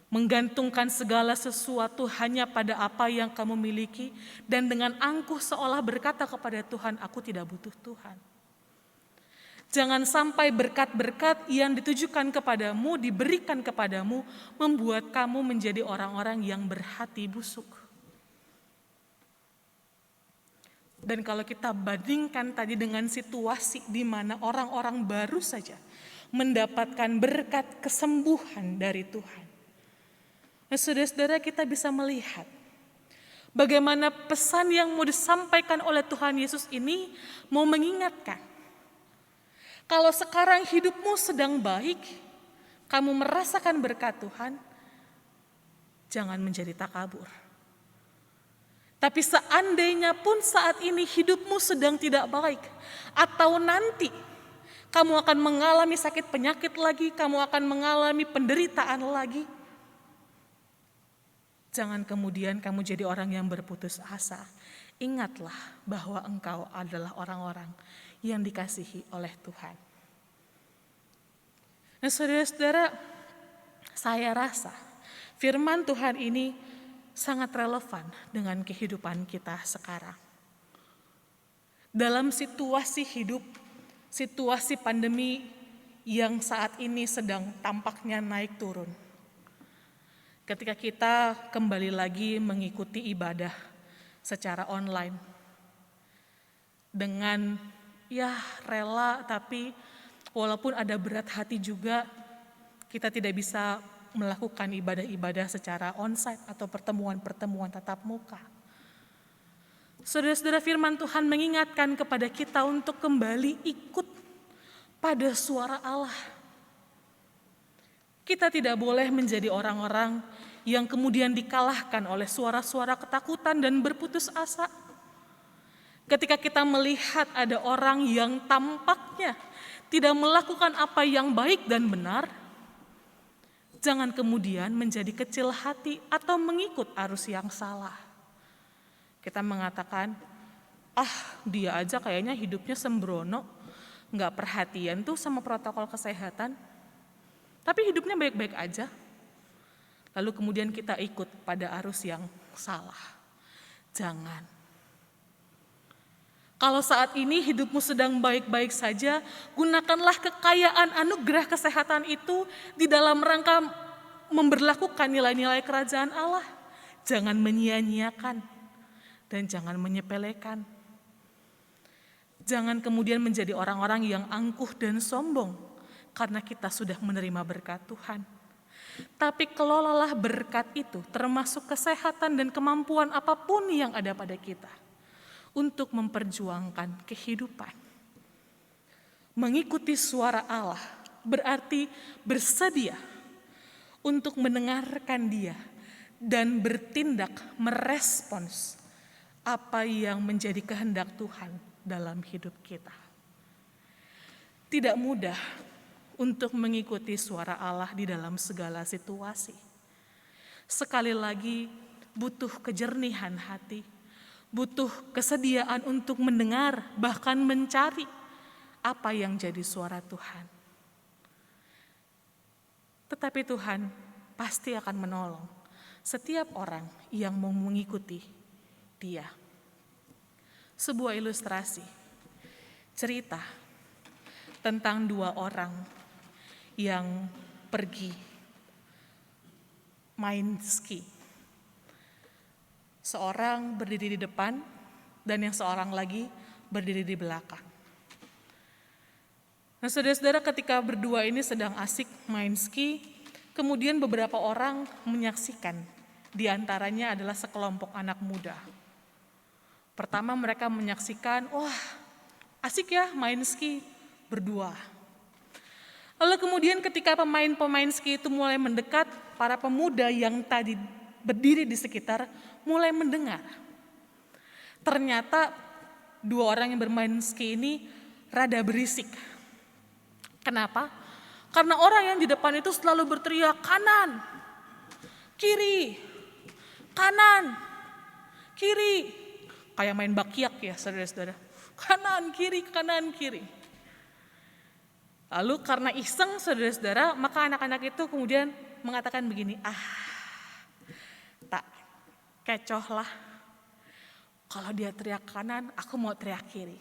Menggantungkan segala sesuatu hanya pada apa yang kamu miliki dan dengan angkuh seolah berkata kepada Tuhan, aku tidak butuh Tuhan. Jangan sampai berkat-berkat yang ditujukan kepadamu, diberikan kepadamu, membuat kamu menjadi orang-orang yang berhati busuk. Dan kalau kita bandingkan tadi dengan situasi di mana orang-orang baru saja mendapatkan berkat kesembuhan dari Tuhan. Nah, saudara-saudara, kita bisa melihat bagaimana pesan yang mau disampaikan oleh Tuhan Yesus ini mau mengingatkan. Kalau sekarang hidupmu sedang baik, kamu merasakan berkat Tuhan, jangan menjadi takabur. Tapi seandainya pun saat ini hidupmu sedang tidak baik, atau nanti kamu akan mengalami sakit penyakit lagi, kamu akan mengalami penderitaan lagi, jangan kemudian kamu jadi orang yang berputus asa. Ingatlah bahwa engkau adalah orang-orang yang dikasihi oleh Tuhan. Nah, saudara-saudara, saya rasa firman Tuhan ini sangat relevan dengan kehidupan kita sekarang. Dalam situasi hidup, situasi pandemi yang saat ini sedang tampaknya naik turun. Ketika kita kembali lagi mengikuti ibadah secara online dengan rela, tapi walaupun ada berat hati juga kita tidak bisa melakukan ibadah-ibadah secara onsite atau pertemuan-pertemuan tatap muka. Saudara-saudara, firman Tuhan mengingatkan kepada kita untuk kembali ikut pada suara Allah. Kita tidak boleh menjadi orang-orang yang kemudian dikalahkan oleh suara-suara ketakutan dan berputus asa. Ketika kita melihat ada orang yang tampaknya tidak melakukan apa yang baik dan benar, jangan kemudian menjadi kecil hati atau mengikut arus yang salah. Kita mengatakan, dia aja kayaknya hidupnya sembrono, gak perhatian tuh sama protokol kesehatan, tapi hidupnya baik-baik aja. Lalu kemudian kita ikut pada arus yang salah. Jangan. Kalau saat ini hidupmu sedang baik-baik saja, gunakanlah kekayaan anugerah kesehatan itu di dalam rangka memberlakukan nilai-nilai kerajaan Allah. Jangan menyia-nyiakan dan jangan menyepelekan. Jangan kemudian menjadi orang-orang yang angkuh dan sombong karena kita sudah menerima berkat Tuhan. Tapi kelolalah berkat itu, termasuk kesehatan dan kemampuan apapun yang ada pada kita, untuk memperjuangkan kehidupan. Mengikuti suara Allah berarti bersedia untuk mendengarkan Dia dan bertindak merespons apa yang menjadi kehendak Tuhan dalam hidup kita. Tidak mudah untuk mengikuti suara Allah di dalam segala situasi. Sekali lagi butuh kejernihan hati, butuh kesediaan untuk mendengar, bahkan mencari apa yang jadi suara Tuhan. Tetapi Tuhan pasti akan menolong setiap orang yang mau mengikuti Dia. Sebuah ilustrasi, cerita tentang dua orang yang pergi main ski. Seorang berdiri di depan dan yang seorang lagi berdiri di belakang. Nah, saudara-saudara, ketika berdua ini sedang asik main ski, Kemudian beberapa orang menyaksikan, di antaranya adalah sekelompok anak muda. Pertama mereka menyaksikan, wah asik ya main ski berdua. Lalu kemudian ketika pemain-pemain ski itu mulai mendekat, para pemuda yang tadi berdiri di sekitar mulai mendengar. Ternyata dua orang yang bermain ski ini rada berisik. Kenapa? Karena orang yang di depan itu selalu berteriak kanan, kiri, kanan, kiri. Kayak main bakyak ya saudara-saudara. Kanan, kiri, kanan, kiri. Lalu karena iseng saudara-saudara, maka anak-anak itu kemudian mengatakan begini, tak kecoh lah. Kalau dia teriak kanan, aku mau teriak kiri.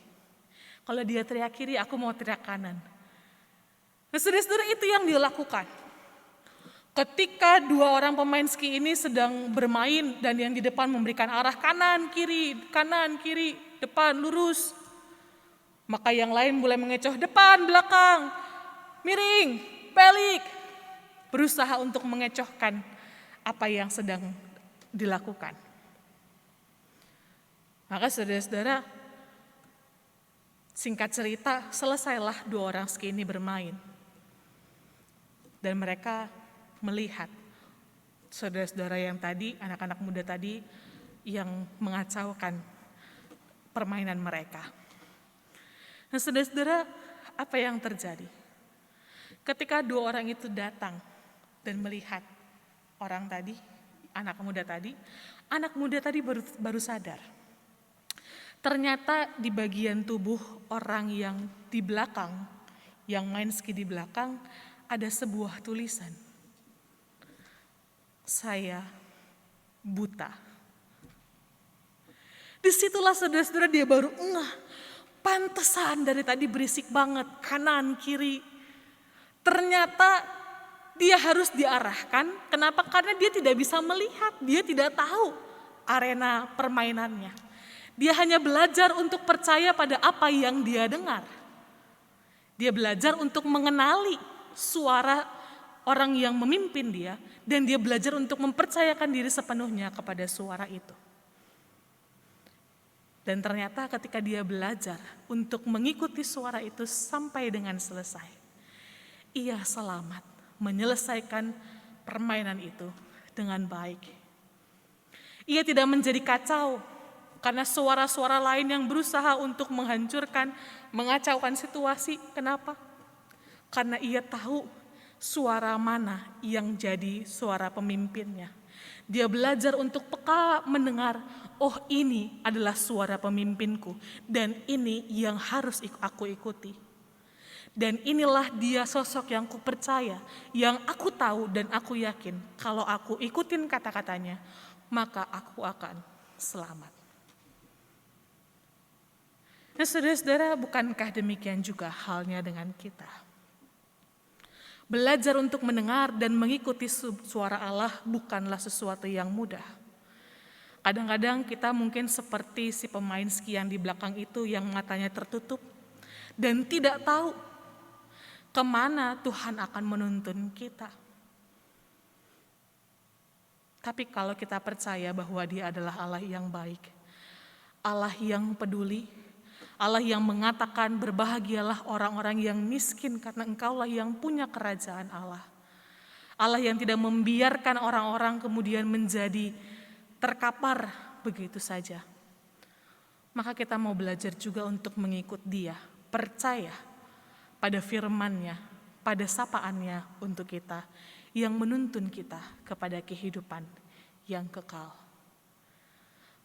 Kalau dia teriak kiri, aku mau teriak kanan. Nah saudara-saudara itu yang dilakukan. Ketika dua orang pemain ski ini sedang bermain dan yang di depan memberikan arah kanan, kiri, depan, lurus. Maka yang lain mulai mengecoh depan, belakang, miring, balik. Berusaha untuk mengecohkan apa yang sedang dilakukan. Maka saudara-saudara, singkat cerita, selesailah dua orang ski ini bermain. Dan mereka melihat saudara-saudara yang tadi, anak-anak muda tadi yang mengacaukan permainan mereka. Nah saudara-saudara, apa yang terjadi? Ketika dua orang itu datang dan melihat orang tadi, anak muda tadi baru sadar. Ternyata di bagian tubuh orang yang di belakang, yang main ski di belakang, ada sebuah tulisan. Saya buta. Disitulah saudara-saudara dia baru ngeh. Pantesan dari tadi berisik banget, kanan, kiri. Ternyata dia harus diarahkan. Kenapa? Karena dia tidak bisa melihat. Dia tidak tahu arena permainannya. Dia hanya belajar untuk percaya pada apa yang dia dengar. Dia belajar untuk mengenali suara orang yang memimpin dia, dan dia belajar untuk mempercayakan diri sepenuhnya kepada suara itu. Dan ternyata ketika dia belajar untuk mengikuti suara itu sampai dengan selesai, ia selamat menyelesaikan permainan itu dengan baik. Ia tidak menjadi kacau karena suara-suara lain yang berusaha untuk menghancurkan, mengacaukan situasi. Kenapa? Karena ia tahu suara mana yang jadi suara pemimpinnya. Dia belajar untuk peka mendengar, oh ini adalah suara pemimpinku dan ini yang harus aku ikuti. Dan inilah dia sosok yang kupercaya, yang aku tahu dan aku yakin kalau aku ikutin kata-katanya, maka aku akan selamat. Nah saudara-saudara, bukankah demikian juga halnya dengan kita? Belajar untuk mendengar dan mengikuti suara Allah bukanlah sesuatu yang mudah. Kadang-kadang kita mungkin seperti si pemain ski yang di belakang itu yang matanya tertutup dan tidak tahu kemana Tuhan akan menuntun kita. Tapi kalau kita percaya bahwa Dia adalah Allah yang baik, Allah yang peduli, Allah yang mengatakan berbahagialah orang-orang yang miskin karena engkaulah yang punya kerajaan Allah. Allah yang tidak membiarkan orang-orang kemudian menjadi terkapar begitu saja. Maka kita mau belajar juga untuk mengikut Dia, percaya pada firman-Nya, pada sapaan-Nya untuk kita, yang menuntun kita kepada kehidupan yang kekal.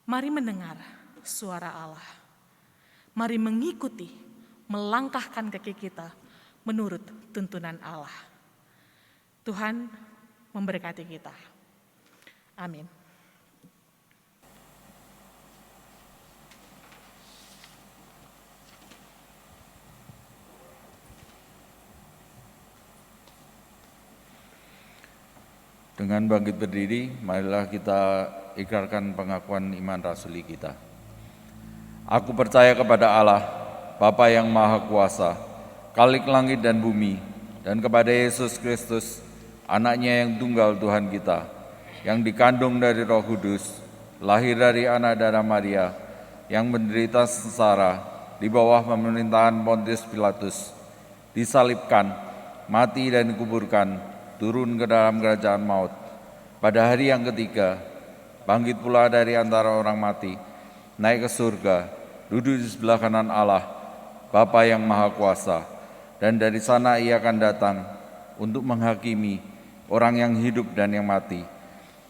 Mari mendengar suara Allah. Mari mengikuti, melangkahkan kaki kita menurut tuntunan Allah. Tuhan memberkati kita. Amin. Dengan bangkit berdiri, marilah kita ikrarkan pengakuan iman rasuli kita. Aku percaya kepada Allah, Bapa yang Maha Kuasa, Khalik langit dan bumi, dan kepada Yesus Kristus, anaknya yang tunggal Tuhan kita, yang dikandung dari Roh Kudus, lahir dari anak darah Maria, yang menderita sengsara di bawah pemerintahan Pontius Pilatus, disalibkan, mati dan dikuburkan, turun ke dalam kerajaan maut. Pada hari yang ketiga, bangkit pula dari antara orang mati, naik ke surga, duduk di sebelah kanan Allah, Bapa yang Maha Kuasa, dan dari sana ia akan datang untuk menghakimi orang yang hidup dan yang mati.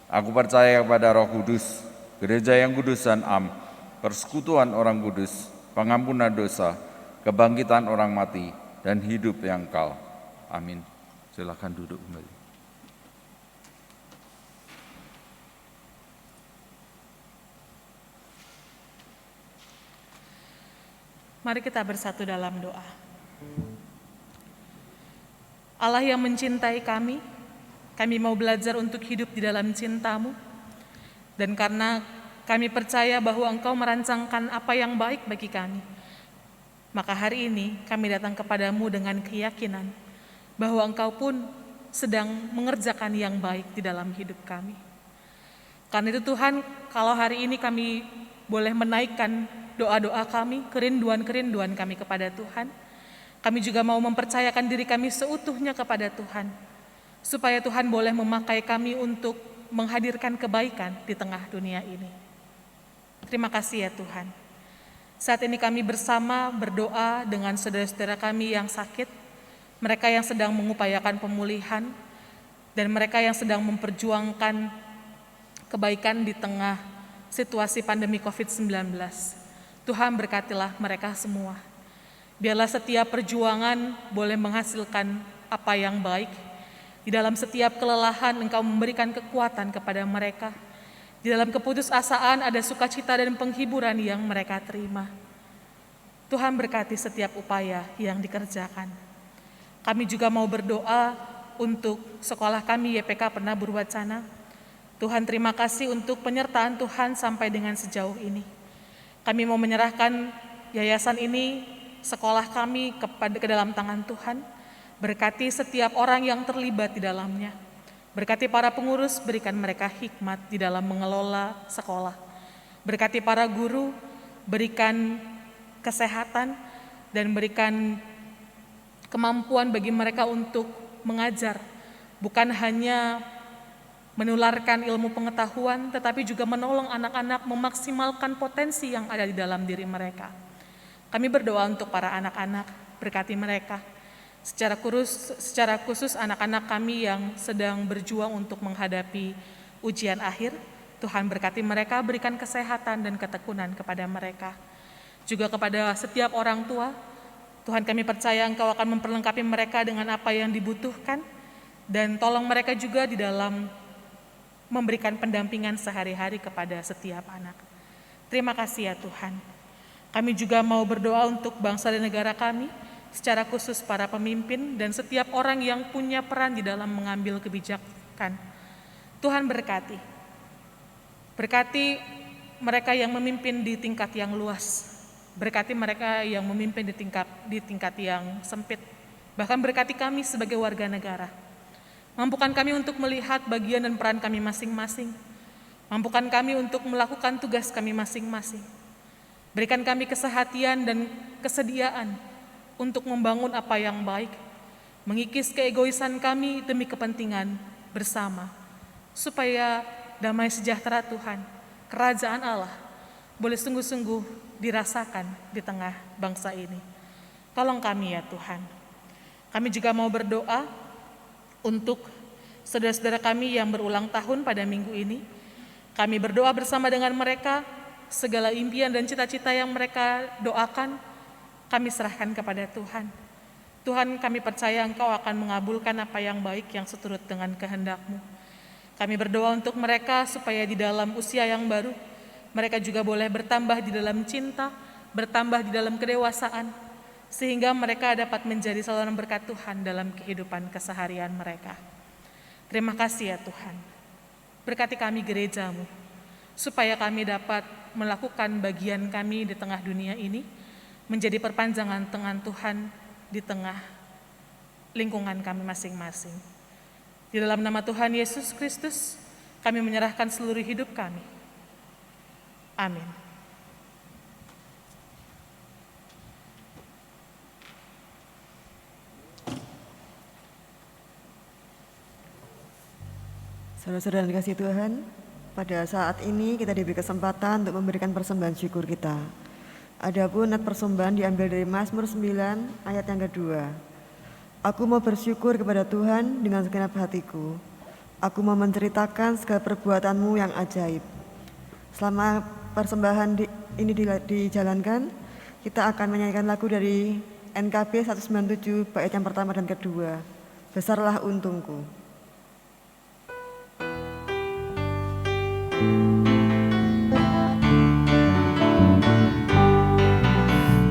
Aku percaya kepada Roh Kudus, gereja yang kudus dan am, persekutuan orang kudus, pengampunan dosa, kebangkitan orang mati, dan hidup yang kekal. Amin. Silakan duduk kembali. Mari kita bersatu dalam doa. Allah yang mencintai kami mau belajar untuk hidup di dalam cinta-Mu. Dan karena kami percaya bahwa Engkau merancangkan apa yang baik bagi kami, maka hari ini kami datang kepadamu dengan keyakinan bahwa Engkau pun sedang mengerjakan yang baik di dalam hidup kami. Karena itu Tuhan, kalau hari ini kami boleh menaikkan doa-doa kami, kerinduan-kerinduan kami kepada Tuhan, kami juga mau mempercayakan diri kami seutuhnya kepada Tuhan, supaya Tuhan boleh memakai kami untuk menghadirkan kebaikan di tengah dunia ini. Terima kasih ya Tuhan. Saat ini kami bersama berdoa dengan saudara-saudara kami yang sakit, mereka yang sedang mengupayakan pemulihan, dan mereka yang sedang memperjuangkan kebaikan di tengah situasi pandemi COVID-19. Tuhan berkatilah mereka semua. Biarlah setiap perjuangan boleh menghasilkan apa yang baik. Di dalam setiap kelelahan Engkau memberikan kekuatan kepada mereka. Di dalam keputusasaan ada sukacita dan penghiburan yang mereka terima. Tuhan berkati setiap upaya yang dikerjakan. Kami juga mau berdoa untuk sekolah kami YPK Penabur Wacana. Tuhan terima kasih untuk penyertaan Tuhan sampai dengan sejauh ini. Kami mau menyerahkan yayasan ini, sekolah kami ke dalam tangan Tuhan. Berkati setiap orang yang terlibat di dalamnya. Berkati para pengurus, berikan mereka hikmat di dalam mengelola sekolah. Berkati para guru, berikan kesehatan dan berikan kemampuan bagi mereka untuk mengajar. Bukan hanya menularkan ilmu pengetahuan, tetapi juga menolong anak-anak memaksimalkan potensi yang ada di dalam diri mereka. Kami berdoa untuk para anak-anak, berkati mereka. Secara khusus anak-anak kami yang sedang berjuang untuk menghadapi ujian akhir, Tuhan berkati mereka, berikan kesehatan dan ketekunan kepada mereka. Juga kepada setiap orang tua, Tuhan kami percaya Engkau akan memperlengkapi mereka dengan apa yang dibutuhkan, dan tolong mereka juga di dalam memberikan pendampingan sehari-hari kepada setiap anak. Terima kasih ya Tuhan. Kami juga mau berdoa untuk bangsa dan negara kami, secara khusus para pemimpin dan setiap orang yang punya peran di dalam mengambil kebijakan. Tuhan berkati. Berkati mereka yang memimpin di tingkat yang luas. Berkati mereka yang memimpin di tingkat yang sempit. Bahkan berkati kami sebagai warga negara. Mampukan kami untuk melihat bagian dan peran kami masing-masing. Mampukan kami untuk melakukan tugas kami masing-masing. Berikan kami kesehatian dan kesediaan untuk membangun apa yang baik, mengikis keegoisan kami demi kepentingan bersama, supaya damai sejahtera Tuhan, kerajaan Allah, boleh sungguh-sungguh dirasakan di tengah bangsa ini. Tolong kami ya Tuhan. Kami juga mau berdoa untuk saudara-saudara kami yang berulang tahun pada minggu ini. Kami berdoa bersama dengan mereka, segala impian dan cita-cita yang mereka doakan, kami serahkan kepada Tuhan. Tuhan, kami percaya Engkau akan mengabulkan apa yang baik yang seturut dengan kehendak-Mu. Kami berdoa untuk mereka supaya di dalam usia yang baru, mereka juga boleh bertambah di dalam cinta, bertambah di dalam kedewasaan, sehingga mereka dapat menjadi saluran berkat Tuhan dalam kehidupan keseharian mereka. Terima kasih ya Tuhan. Berkati kami gereja-Mu, supaya kami dapat melakukan bagian kami di tengah dunia ini, menjadi perpanjangan tangan Tuhan di tengah lingkungan kami masing-masing. Di dalam nama Tuhan Yesus Kristus, kami menyerahkan seluruh hidup kami. Amin. Saudara-saudara yang dikasihi Tuhan, pada saat ini kita diberi kesempatan untuk memberikan persembahan syukur kita. Adapun nat persembahan diambil dari Mazmur 9 ayat yang kedua. Aku mau bersyukur kepada Tuhan dengan segenap hatiku. Aku mau menceritakan segala perbuatan-Mu yang ajaib. Selama persembahan ini dijalankan, kita akan menyanyikan lagu dari NKB 197 bait yang pertama dan kedua. Besarlah untungku.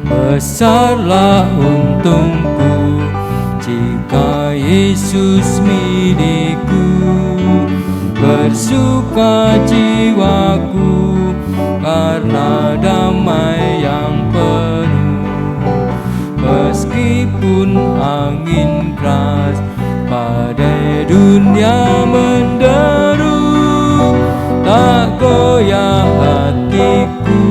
Besarlah untungku jika Yesus milikku, bersuka jiwaku karena damai yang penuh. Meskipun angin keras badai dunia menderu, tak goyah hatiku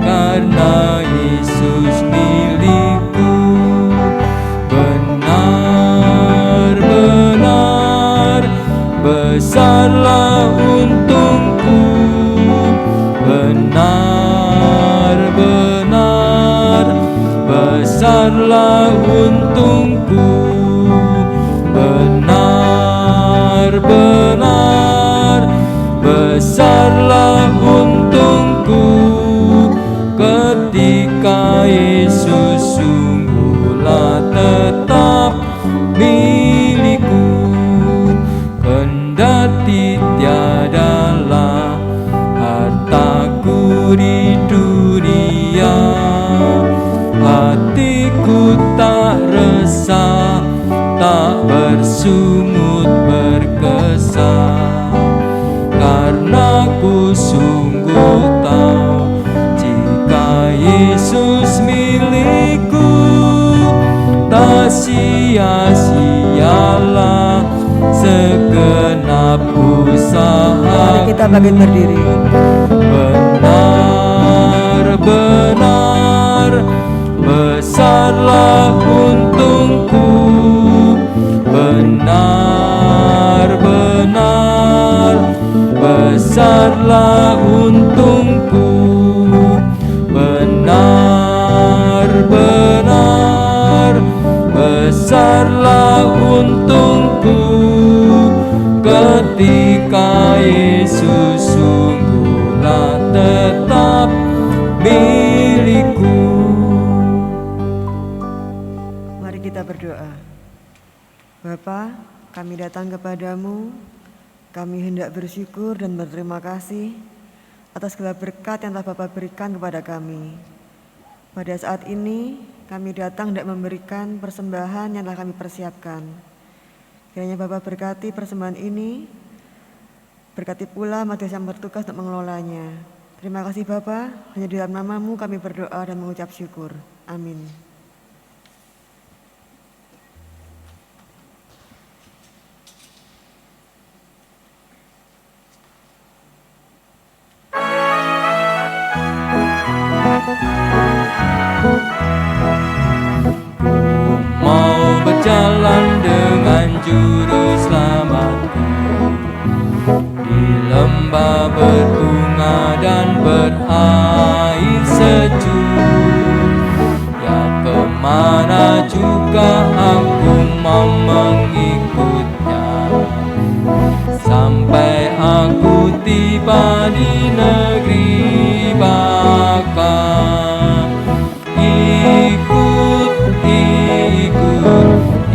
karena Yesus milikku. Benar-benar besarlah untungku, benar-benar besarlah untungku, benar-benar besarlah untungku ketika Yesus sungguhlah tetap milikku. Kendati tiadalah hartaku di dunia, hatiku tak resah, tak bersungut berkesan, karena ku sungguh tahu jika Yesus milikku, tak sia-sialah segenap usaha. Mari kita bangkit berdiri. Benar-benar besarlah untungku, benar-benar besarlah untungku, benar-benar besarlah untungku ketika Yesus sungguhlah tetap milikku. Mari kita berdoa. Bapa, kami datang kepadamu, kami hendak bersyukur dan berterima kasih atas segala berkat yang telah Bapa berikan kepada kami. Pada saat ini, kami datang hendak memberikan persembahan yang telah kami persiapkan. Kiranya Bapa berkati persembahan ini, berkati pula majelis yang bertugas untuk mengelolanya. Terima kasih Bapa, hanya di dalam nama-Mu kami berdoa dan mengucap syukur. Amin. Mau berjalan dengan juru selamatku di lembah berbunga dan berair sejuk. Ya kemana juga aku mau mengikutnya, sampai aku tiba di negeri baka.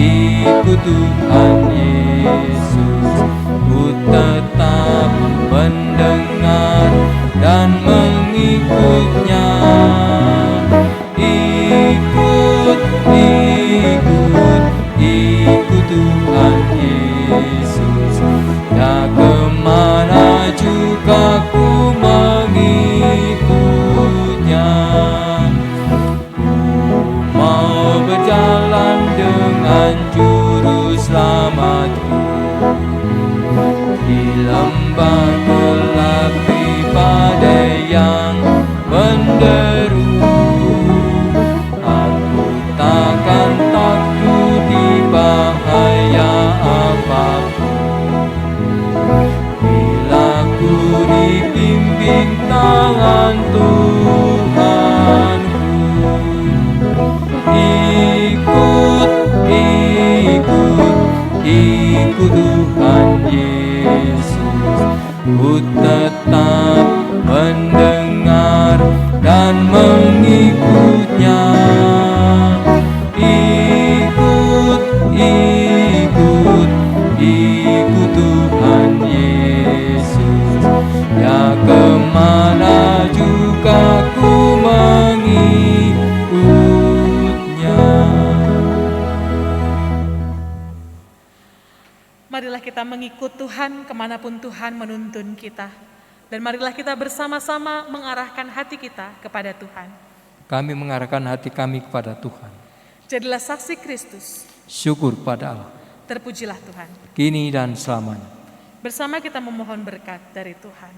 Ikut Tuhan Yesus, ku tetap mendengar dan mengikutnya. Ikut Tuhan Yesus, ya kemana juga ku mau. kita mengikut Tuhan kemanapun Tuhan menuntun kita. Dan marilah kita bersama-sama mengarahkan hati kita kepada Tuhan. Kami mengarahkan hati kami kepada Tuhan. Jadilah saksi Kristus. Syukur pada Allah, Terpujilah Tuhan. kini dan selamanya. Bersama kita memohon berkat dari Tuhan.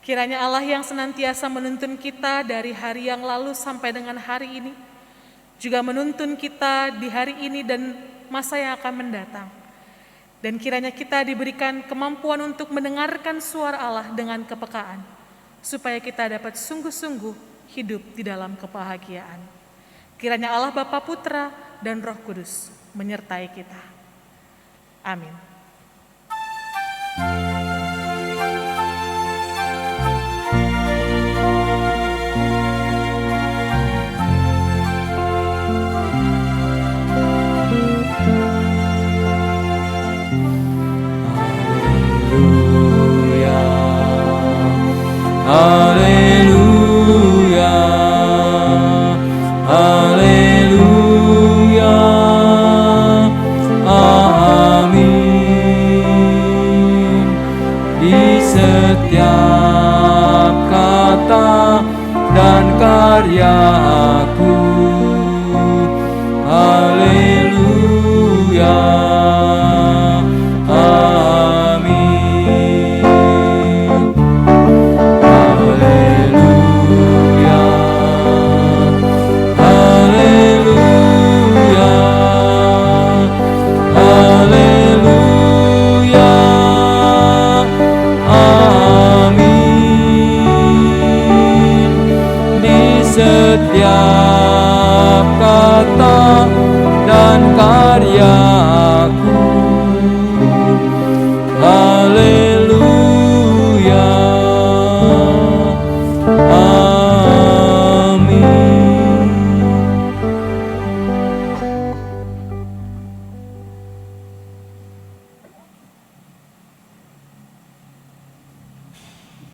Kiranya Allah yang senantiasa menuntun kita dari hari yang lalu sampai dengan hari ini, juga menuntun kita di hari ini dan masa yang akan mendatang. Dan kiranya kita diberikan kemampuan untuk mendengarkan suara Allah dengan kepekaan, supaya kita dapat sungguh-sungguh hidup di dalam kebahagiaan. Kiranya Allah Bapa, Putra, dan Roh Kudus menyertai kita. Amin. Haleluya, haleluya, amin. Di setiap kata dan karyaku, haleluya, setiap